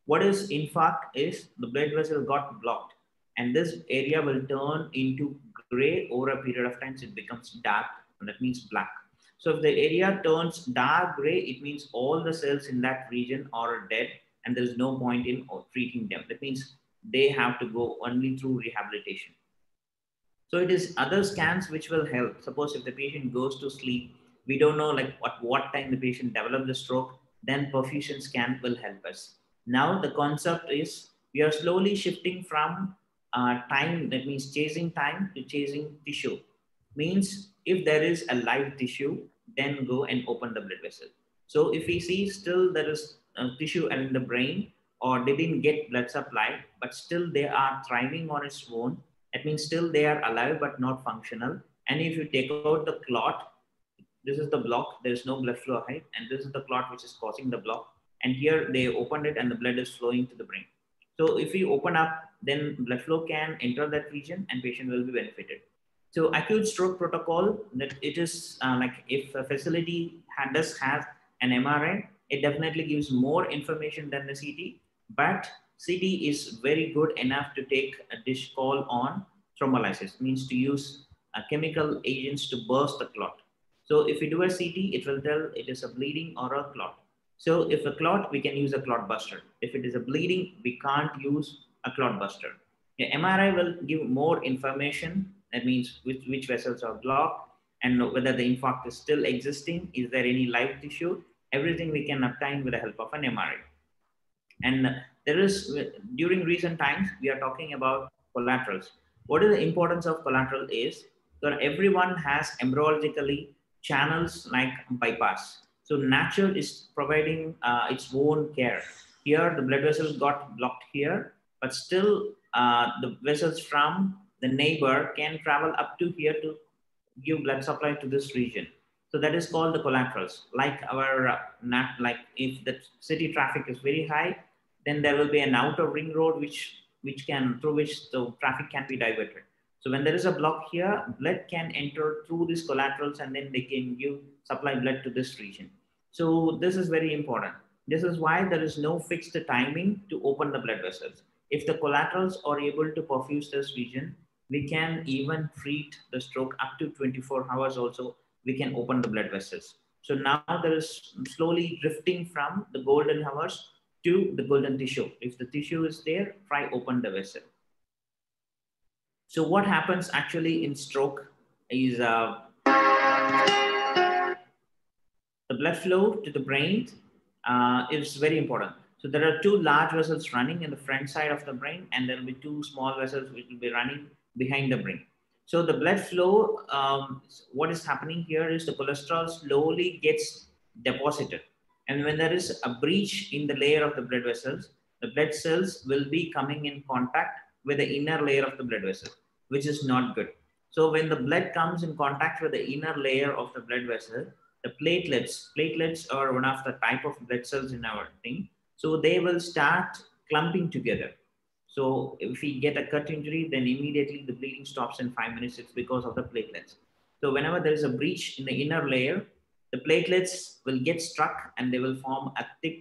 [SPEAKER 5] What is infarct is the blood vessel got blocked, and this area will turn into gray over a period of time. So it becomes dark, and that means black. So if the area turns dark gray, it means all the cells in that region are dead and there is no point in treating them. That means they have to go only through rehabilitation. So it is other scans which will help. Suppose if the patient goes to sleep, we don't know like what time the patient developed the stroke, then perfusion scan will help us. Now the concept is we are slowly shifting from time, that means chasing time, to chasing tissue. Means if there is a live tissue, then go and open the blood vessel. So if we see still there is tissue in the brain or they didn't get blood supply, but still they are thriving on its own, that means still they are alive but not functional. And if you take out the clot, this is the block, there is no blood flow ahead, and this is the clot which is causing the block. And here they opened it and the blood is flowing to the brain. So if you open up, then blood flow can enter that region and patient will be benefited. So acute stroke protocol, that it is like if a facility does have an MRI, it definitely gives more information than the CT, but CT is very good enough to take a dish call on thrombolysis, means to use chemical agents to burst the clot. So if we do a CT, it will tell it is a bleeding or a clot. So if a clot, we can use a clot buster. If it is a bleeding, we can't use a clot buster. The MRI will give more information. That means which vessels are blocked and whether the infarct is still existing. Is there any live tissue? Everything we can obtain with the help of an MRI. And there is, during recent times, we are talking about collaterals. What is the importance of collateral is that everyone has embryologically channels like bypass. So nature is providing its own care. Here the blood vessels got blocked here, but still the vessels from the neighbor can travel up to here to give blood supply to this region. So that is called the collaterals. Like our like if the city traffic is very high, then there will be an outer ring road which can through which the traffic can be diverted. So when there is a block here, blood can enter through these collaterals and then they can give supply blood to this region. So this is very important. This is why there is no fixed timing to open the blood vessels. If the collaterals are able to perfuse this region, we can even treat the stroke up to 24 hours also, we can open the blood vessels. So now there is slowly drifting from the golden hours to the golden tissue. If the tissue is there, try open the vessel. So what happens actually in stroke is the blood flow to the brain is very important. So there are two large vessels running in the front side of the brain, and there will be two small vessels which will be running behind the brain. So the blood flow, what is happening here is the cholesterol slowly gets deposited. And when there is a breach in the layer of the blood vessels, the blood cells will be coming in contact with the inner layer of the blood vessel, which is not good. So when the blood comes in contact with the inner layer of the blood vessel, the platelets are one of the type of blood cells in our thing. So they will start clumping together. So if we get a cut injury, then immediately the bleeding stops in 5 minutes. It's because of the platelets. So whenever there is a breach in the inner layer, the platelets will get struck and they will form a thick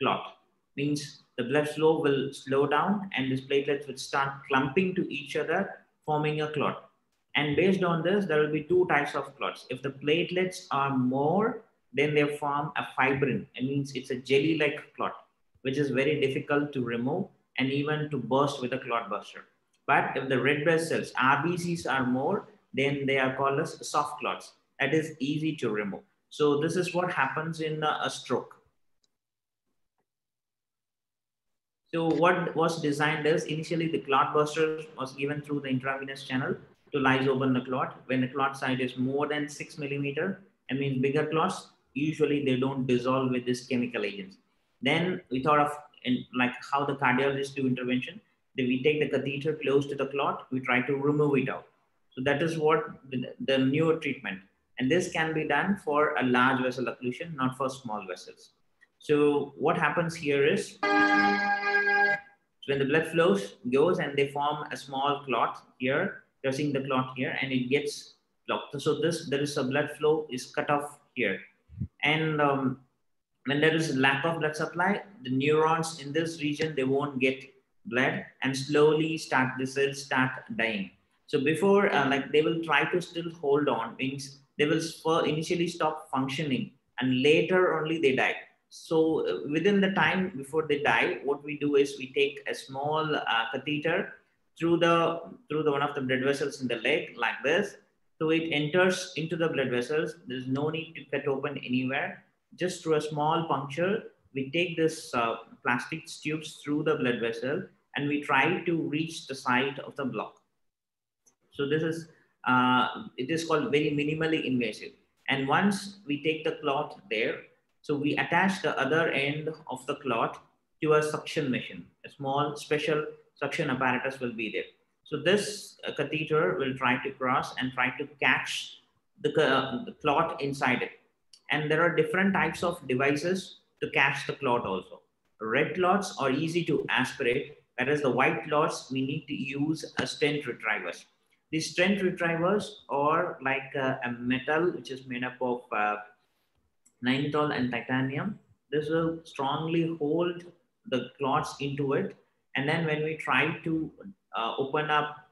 [SPEAKER 5] clot. Means the blood flow will slow down and these platelets will start clumping to each other, forming a clot. And based on this, there will be two types of clots. If the platelets are more, then they form a fibrin. It means it's a jelly-like clot, which is very difficult to remove and even to burst with a clot buster. But if the red blood cells, RBCs, are more, then they are called as soft clots. That is easy to remove. So this is what happens in a stroke. So what was designed is initially the clot buster was given through the intravenous channel to lyse open the clot. When the clot size is more than 6 millimeter, I mean bigger clots, usually they don't dissolve with these chemical agents. Then we thought of like how the cardiologists do intervention. Then we take the catheter close to the clot, we try to remove it out. So that is what the newer treatment. And this can be done for a large vessel occlusion, not for small vessels. So what happens here is when the blood flows goes and they form a small clot here, pressing the clot here, and it gets blocked. So there is a blood flow is cut off here. And when there is a lack of blood supply, the neurons in this region, they won't get blood and slowly the cells start dying. So before, like they will try to still hold on, means they will initially stop functioning and later only they die. So within the time before they die, what we do is we take a small catheter through the one of the blood vessels in the leg like this. So it enters into the blood vessels. There's no need to cut open anywhere. Just through a small puncture, we take this plastic tubes through the blood vessel and we try to reach the site of the block. So this is, it is called very minimally invasive. And once we take the clot there, so we attach the other end of the clot to a suction machine. A small special suction apparatus will be there. So this catheter will try to cross and try to catch the clot inside it. And there are different types of devices to catch the clot also. Red clots are easy to aspirate, whereas the white clots, we need to use a stent retrievers. These stent retrievers are like a metal which is made up of nitrile and titanium. This will strongly hold the clots into it. And then when we try to open up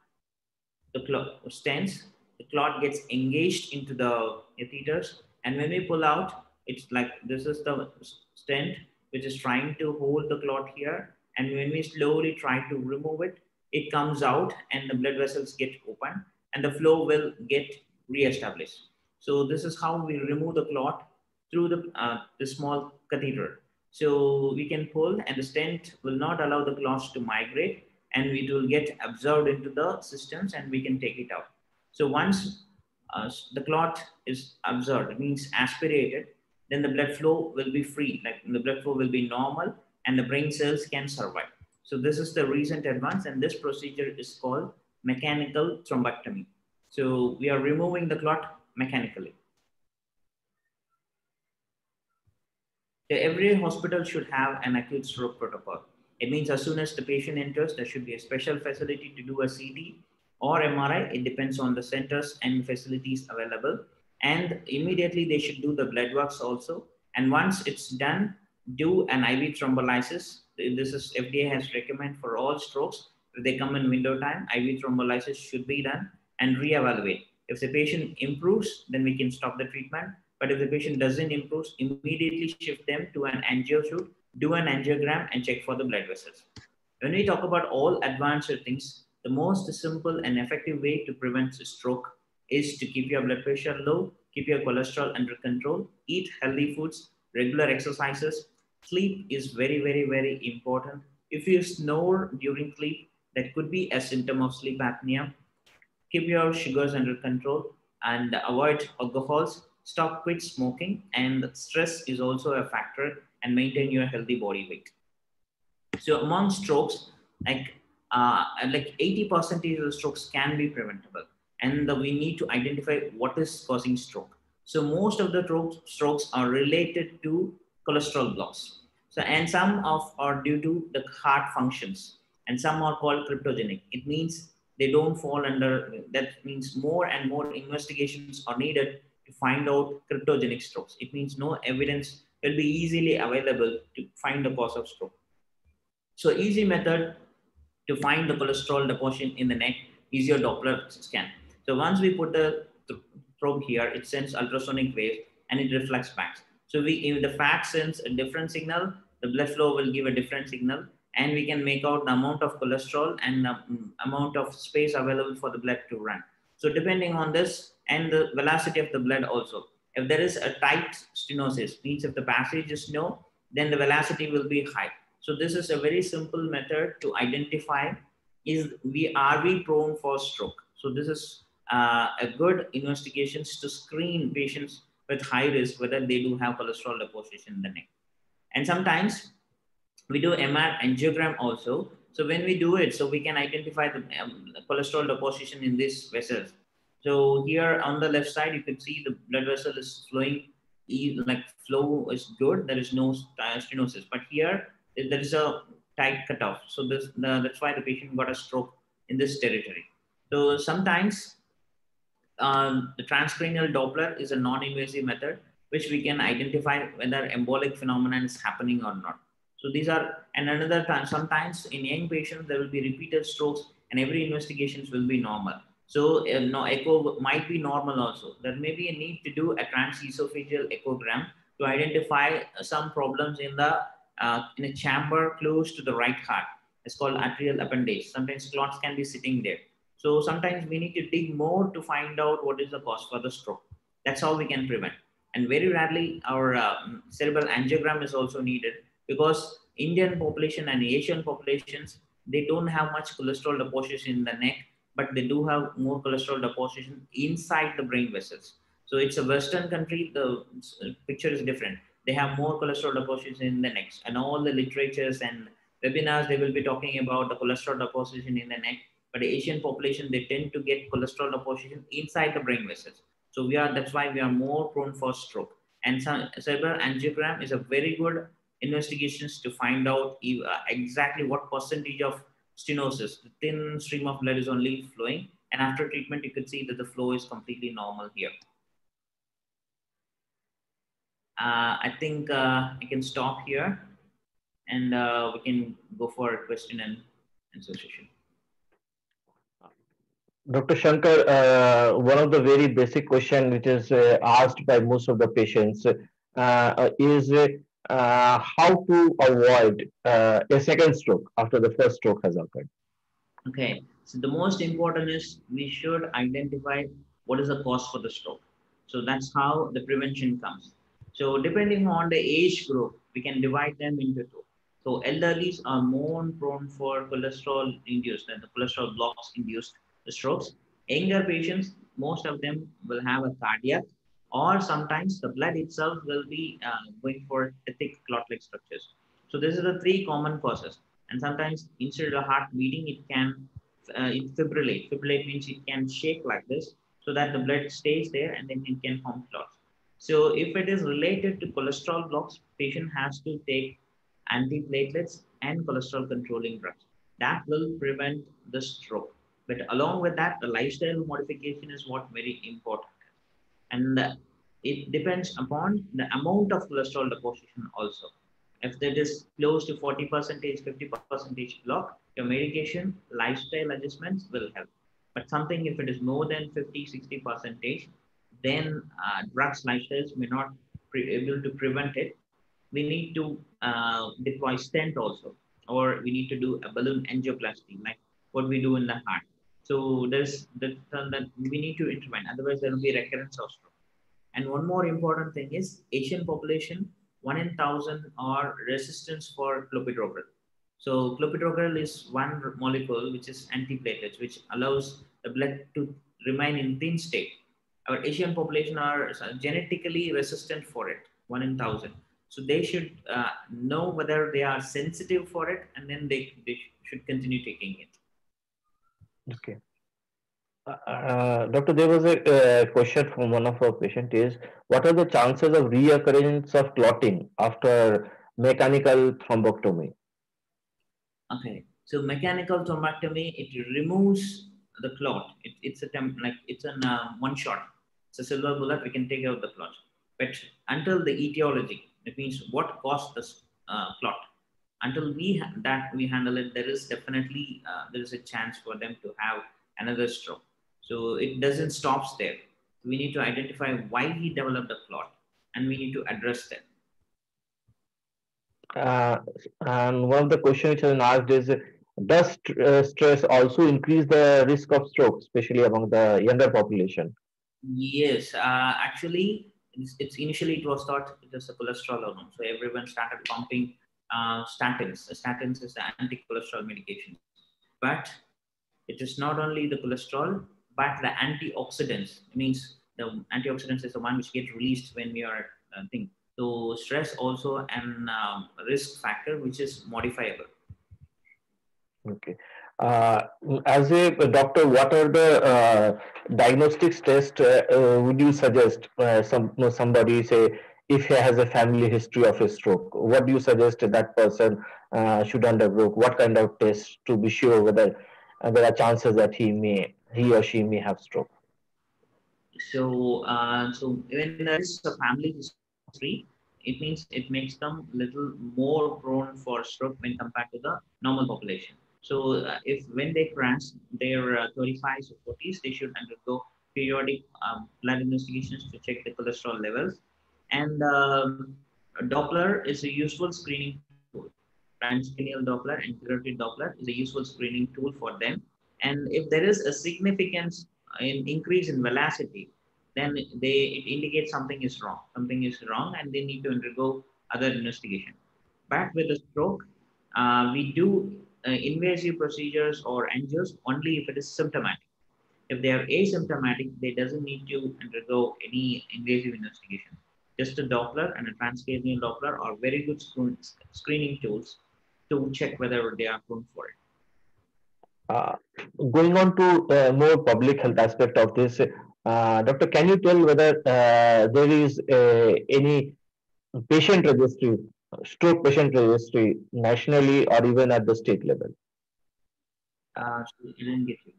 [SPEAKER 5] the stents, the clot gets engaged into the catheters. And when we pull out, it's like this is the stent which is trying to hold the clot here. And when we slowly try to remove it, it comes out and the blood vessels get open and the flow will get re-established. So this is how we remove the clot through the small catheter. So we can pull and the stent will not allow the clots to migrate and it will get absorbed into the systems and we can take it out. So once the clot is absorbed, it means aspirated, then the blood flow will be free, like the blood flow will be normal and the brain cells can survive. So this is the recent advance, and this procedure is called mechanical thrombectomy. So we are removing the clot mechanically. So every hospital should have an acute stroke protocol. It means as soon as the patient enters, there should be a special facility to do a CT or MRI. It depends on the centers and facilities available. And immediately they should do the blood works also. And once it's done, do an IV thrombolysis. This is FDA has recommended for all strokes. If they come in window time, IV thrombolysis should be done and reevaluate. If the patient improves, then we can stop the treatment. But if the patient doesn't improve, immediately shift them to an angio suite, do an angiogram and check for the blood vessels. When we talk about all advanced things, the most simple and effective way to prevent stroke is to keep your blood pressure low, keep your cholesterol under control, eat healthy foods, regular exercises. Sleep is very, very, very important. If you snore during sleep, that could be a symptom of sleep apnea. Keep your sugars under control and avoid alcohols. Stop, quit smoking, and stress is also a factor, and maintain your healthy body weight. So among strokes, like 80% of the strokes can be preventable, and we need to identify what is causing stroke. So most of the strokes are related to cholesterol blocks. So and some are due to the heart functions, and some are called cryptogenic. It means they don't fall under. That means more and more investigations are needed to find out cryptogenic strokes. It means no evidence will be easily available to find the cause of stroke. So easy method to find the cholesterol deposition in the neck is your Doppler scan. So once we put the probe here, it sends ultrasonic waves and it reflects back. So if the fat sends a different signal, the blood flow will give a different signal, and we can make out the amount of cholesterol and the amount of space available for the blood to run. So depending on this and the velocity of the blood also, if there is a tight stenosis, means if the passage is slow, then the velocity will be high. So this is a very simple method to identify are we prone for stroke. So this is a good investigations to screen patients with high risk whether they do have cholesterol deposition in the neck. And sometimes we do MR angiogram also. So when we do it, so we can identify the cholesterol deposition in these vessels. So here on the left side, you can see the blood vessel is flowing, like flow is good. There is no stenosis, but here there is a tight cutoff. So that's why the patient got a stroke in this territory. So sometimes the transcranial Doppler is a non-invasive method which we can identify whether embolic phenomenon is happening or not. So these are, and another time, sometimes in young patients, there will be repeated strokes and every investigations will be normal. So no, echo might be normal also. There may be a need to do a transesophageal echogram to identify some problems in a chamber close to the right heart. It's called atrial appendage. Sometimes clots can be sitting there. So sometimes we need to dig more to find out what is the cause for the stroke. That's how we can prevent. And very rarely our cerebral angiogram is also needed, because Indian population and Asian populations, they don't have much cholesterol deposition in the neck, but they do have more cholesterol deposition inside the brain vessels. So it's a Western country, the picture is different. They have more cholesterol deposition in the neck, and all the literatures and webinars, they will be talking about the cholesterol deposition in the neck. But the Asian population, they tend to get cholesterol deposition inside the brain vessels. So that's why we are more prone for stroke. And cerebral angiogram is a very good investigations to find out exactly what percentage of stenosis, the thin stream of blood is only flowing. And after treatment, you could see that the flow is completely normal here. I think I can stop here, and we can go for a question and answer session.
[SPEAKER 1] Dr. Shankar, one of the very basic question which is asked by most of the patients is how to avoid a second stroke after the first stroke has occurred.
[SPEAKER 5] Okay, so the most important is we should identify what is the cause for the stroke. So that's how the prevention comes. So depending on the age group, we can divide them into two. So elderlies are more prone for cholesterol induced and the cholesterol blocks induced strokes. Younger patients, most of them will have a cardiac, or sometimes the blood itself will be going for thick clot-like structures. So this is the three common causes. And sometimes instead of the heart beating, it can it fibrillate. Fibrillate means it can shake like this so that the blood stays there and then it can form clots. So if it is related to cholesterol blocks, patient has to take antiplatelets and cholesterol controlling drugs. That will prevent the stroke. But along with that, the lifestyle modification is what very important. And it depends upon the amount of cholesterol deposition also. If that is close to 40%, 50% block, your medication, lifestyle adjustments will help. But something if it is more than 50, 60%, then drugs, lifestyles may not be able to prevent it. We need to deploy stent also, or we need to do a balloon angioplasty, like what we do in the heart. So there's that we need to intervene. Otherwise, there will be recurrence of stroke. And one more important thing is Asian population, 1 in 1,000 are resistance for clopidogrel. So clopidogrel is one molecule which is antiplatelets, which allows the blood to remain in thin state. Our Asian population are genetically resistant for it, 1 in 1,000. So they should know whether they are sensitive for it, and then they should continue taking it.
[SPEAKER 1] Okay. Doctor, there was a question from one of our patients is, what are the chances of reoccurrence of clotting after mechanical thrombectomy?
[SPEAKER 5] Okay, so mechanical thrombectomy, it removes the clot. It's a it's an one shot. It's a silver bullet. We can take out the clot. But until the etiology, it means what caused this clot. Until we handle it, there is definitely there is a chance for them to have another stroke. So it doesn't stop there. We need to identify why he developed the clot, and we need to address that.
[SPEAKER 1] And one of the questions which has been asked is, does stress also increase the risk of stroke, especially among the younger population?
[SPEAKER 5] Yes, actually, it's initially it was thought it was a cholesterol hormone. So everyone started pumping statins. Statins is the anti-cholesterol medication. But it is not only the cholesterol, but the antioxidants. It means the antioxidants is the one which gets released when we are thinking. So stress also an risk factor which is modifiable.
[SPEAKER 1] Okay. As a doctor, what are the diagnostics tests would you suggest somebody say if he has a family history of a stroke? What do you suggest that person should undergo? What kind of tests to be sure whether there are chances that he or she may have stroke?
[SPEAKER 5] So, so when there is a family history, it means it makes them little more prone for stroke when compared to the normal population. So, if when they crash their 35s or 40s, they should undergo periodic blood investigations to check the cholesterol levels. And Doppler is a useful screening tool. Transcranial Doppler and carotid Doppler is a useful screening tool for them. And if there is a significant increase in velocity, then it indicates something is wrong. Something is wrong, and they need to undergo other investigation. But with a stroke, we do invasive procedures or angios only if it is symptomatic. If they are asymptomatic, they doesn't need to undergo any invasive investigation. Just a Doppler and a transcranial Doppler are very good screening tools to check whether they are prone for it.
[SPEAKER 1] Going on to more public health aspect of this, doctor, can you tell whether there is any patient registry, stroke patient registry, nationally or even at the state level?
[SPEAKER 5] So I didn't get you.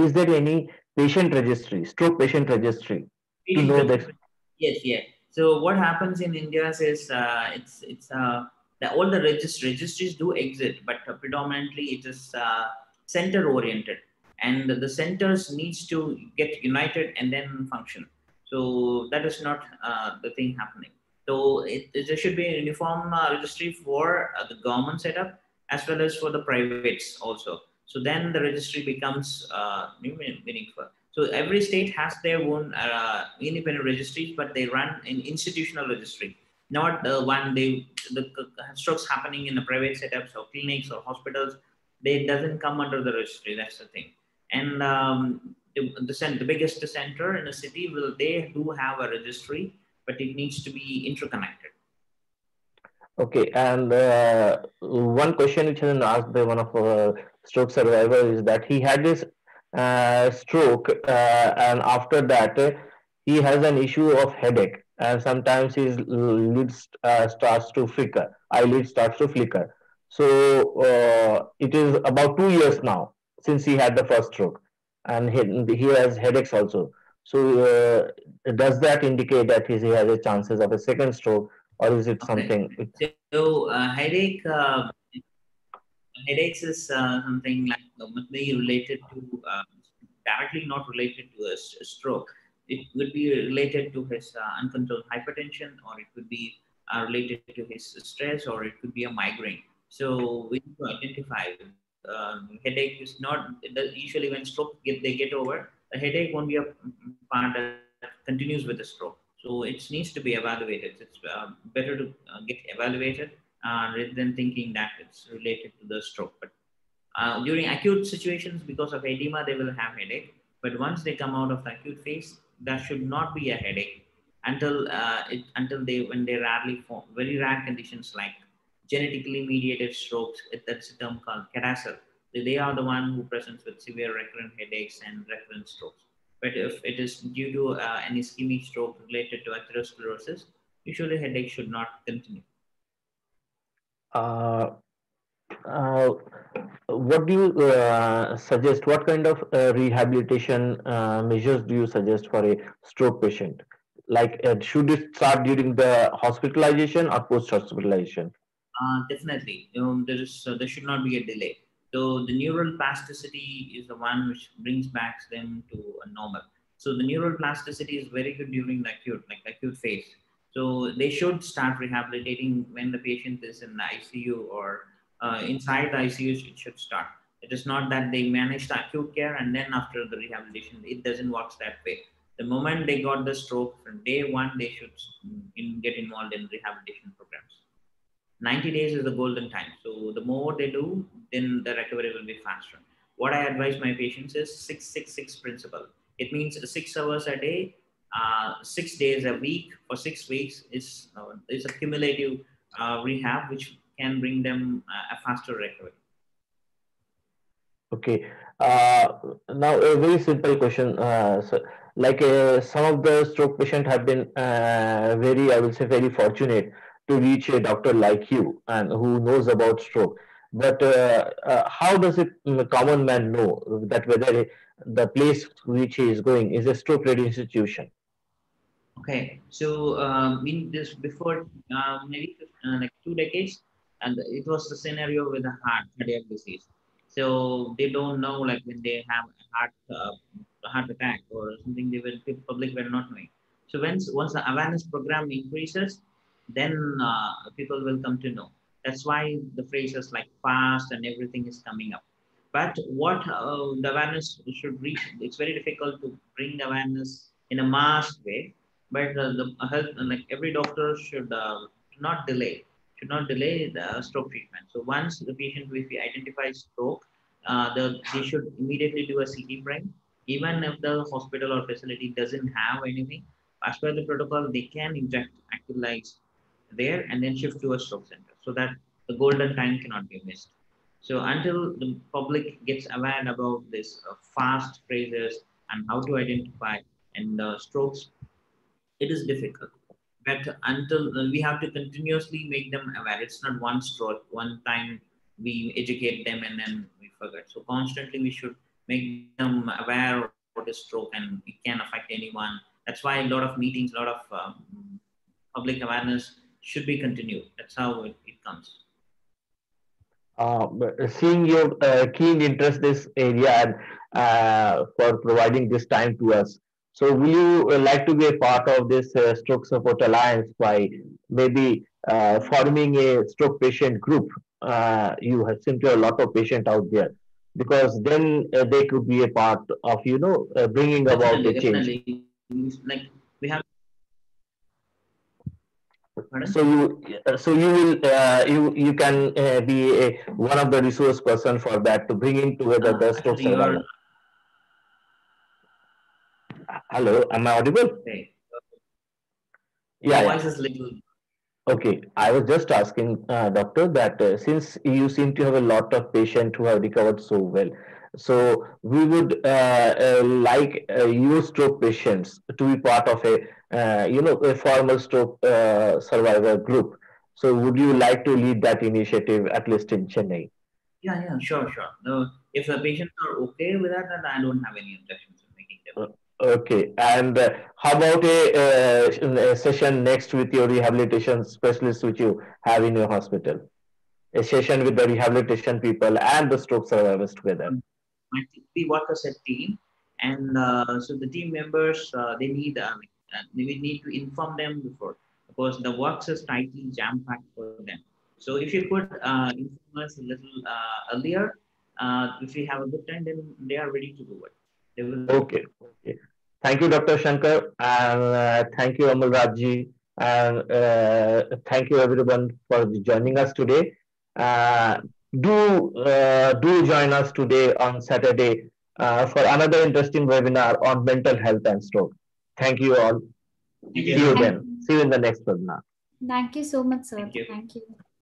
[SPEAKER 1] Is there any patient registry, stroke patient registry, to know that?
[SPEAKER 5] Yes, yeah. So what happens in India is all the registries do exist, but predominantly it is center oriented, and the centers needs to get united and then function. So that is not the thing happening. So there should be a uniform registry for the government setup as well as for the privates also. So then the registry becomes meaningful. So every state has their own independent registries, but they run an institutional registry, not the strokes happening in the private setups or clinics or hospitals. They doesn't come under the registry. That's the thing. And the biggest center in a city they do have a registry, but it needs to be interconnected.
[SPEAKER 1] Okay, and one question which has been asked by one of our stroke survivors is that he had this stroke, and after that, he has an issue of headache, and sometimes his lids starts to flicker, eyelid starts to flicker. So it is about 2 years now since he had the first stroke, and he has headaches also. So does that indicate that he has a chances of a second stroke, or is it
[SPEAKER 5] Okay.
[SPEAKER 1] something?
[SPEAKER 5] So headaches is something like maybe related to directly not related to a stroke. It would be related to his uncontrolled hypertension, or it could be related to his stress, or it could be a migraine. So we need to identify. Headache is not usually when stroke they get over. The headache won't be a part that continues with the stroke. So it needs to be evaluated. It's better to get evaluated rather than thinking that it's related to the stroke. But during acute situations, because of edema, they will have headache. But once they come out of the acute phase, that should not be a headache until they when they rarely form very rare conditions like genetically mediated strokes. That's a term called CADASIL. They are the one who presents with severe recurrent headaches and recurrent strokes. But if it is due to an ischemic stroke related to atherosclerosis, usually headache should not continue.
[SPEAKER 1] Uh, uh, what do you suggest? What kind of rehabilitation measures do you suggest for a stroke patient? Like, should it start during the hospitalization or post-hospitalization?
[SPEAKER 5] Definitely, there should not be a delay. So the neural plasticity is the one which brings back them to a normal. So the neural plasticity is very good during the acute phase. So they should start rehabilitating when the patient is in the ICU or inside the ICU. It should start. It is not that they manage the acute care and then after the rehabilitation, it doesn't work that way. The moment they got the stroke, from day one, they should get involved in rehabilitation programs. 90 days is the golden time. So the more they do, then the recovery will be faster. What I advise my patients is 666 principle. It means 6 hours a day, 6 days a week for 6 weeks is a cumulative rehab which can bring them a faster recovery.
[SPEAKER 1] Okay. Now a very simple question. Some of the stroke patient have been very, I will say, very fortunate to reach a doctor like you and who knows about stroke. But how does it common man know that whether the place which he is going is a stroke ready institution?
[SPEAKER 5] Okay, so in this before maybe like 2 decades, and it was the scenario with a cardiac disease. So they don't know like when they have a heart attack or something. Public were not knowing. So once the awareness program increases, then people will come to know. That's why the phrases like fast and everything is coming up. But what the awareness should reach, it's very difficult to bring awareness in a mass way, but the health like every doctor should not delay the stroke treatment. So once the patient if we identify stroke, they should immediately do a CT frame. Even if the hospital or facility doesn't have anything, as per the protocol, they can inject active lights there and then shift to a stroke center so that the golden time cannot be missed. So until the public gets aware about this fast phrases and how to identify and strokes, it is difficult. But until we have to continuously make them aware. It's not one stroke, one time we educate them and then we forget. So constantly we should make them aware of what is stroke and it can affect anyone. That's why a lot of meetings, a lot of public awareness should be continued. That's how it comes.
[SPEAKER 1] But seeing your keen interest this area and for providing this time to us. So, will you like to be a part of this Stroke Support Alliance by maybe forming a stroke patient group? You have seem to have a lot of patients out there, because then they could be a part of bringing about a change.
[SPEAKER 5] Definitely. Like we have. Pardon?
[SPEAKER 1] So you will you can be one of the resource person for that to bringing together the stroke
[SPEAKER 5] Actually,
[SPEAKER 1] survivor. Hello, am I audible?
[SPEAKER 5] Okay.
[SPEAKER 1] Yeah,
[SPEAKER 5] Your
[SPEAKER 1] yeah.
[SPEAKER 5] voice is little.
[SPEAKER 1] Okay, I was just asking, doctor, that since you seem to have a lot of patients who have recovered so well, so we would like your stroke patients to be part of a, a formal stroke survivor group. So would you like to lead that initiative, at least in Chennai?
[SPEAKER 5] Yeah, sure. No, if the patients are okay with that, then I don't have any objections in making them.
[SPEAKER 1] Okay, and how about a session next with your rehabilitation specialist, which you have in your hospital? A session with the rehabilitation people and the stroke survivors together.
[SPEAKER 5] We work as a team, and so the team members we need to inform them before, because the works is tightly jam packed for them. So if you could inform us a little earlier, if we have a good time, then they are ready to do it. They will.
[SPEAKER 1] Okay. Thank you, Dr. Shankar, and thank you, Amal Rajji, and thank you everyone for joining us today. Uh, do join us today on Saturday for another interesting webinar on mental health and stroke. Thank you all.
[SPEAKER 5] Thank
[SPEAKER 1] See
[SPEAKER 5] you.
[SPEAKER 1] you
[SPEAKER 2] Thank
[SPEAKER 1] then. See you in the next webinar.
[SPEAKER 2] Thank you so much, sir.
[SPEAKER 5] Thank you.
[SPEAKER 2] Thank you.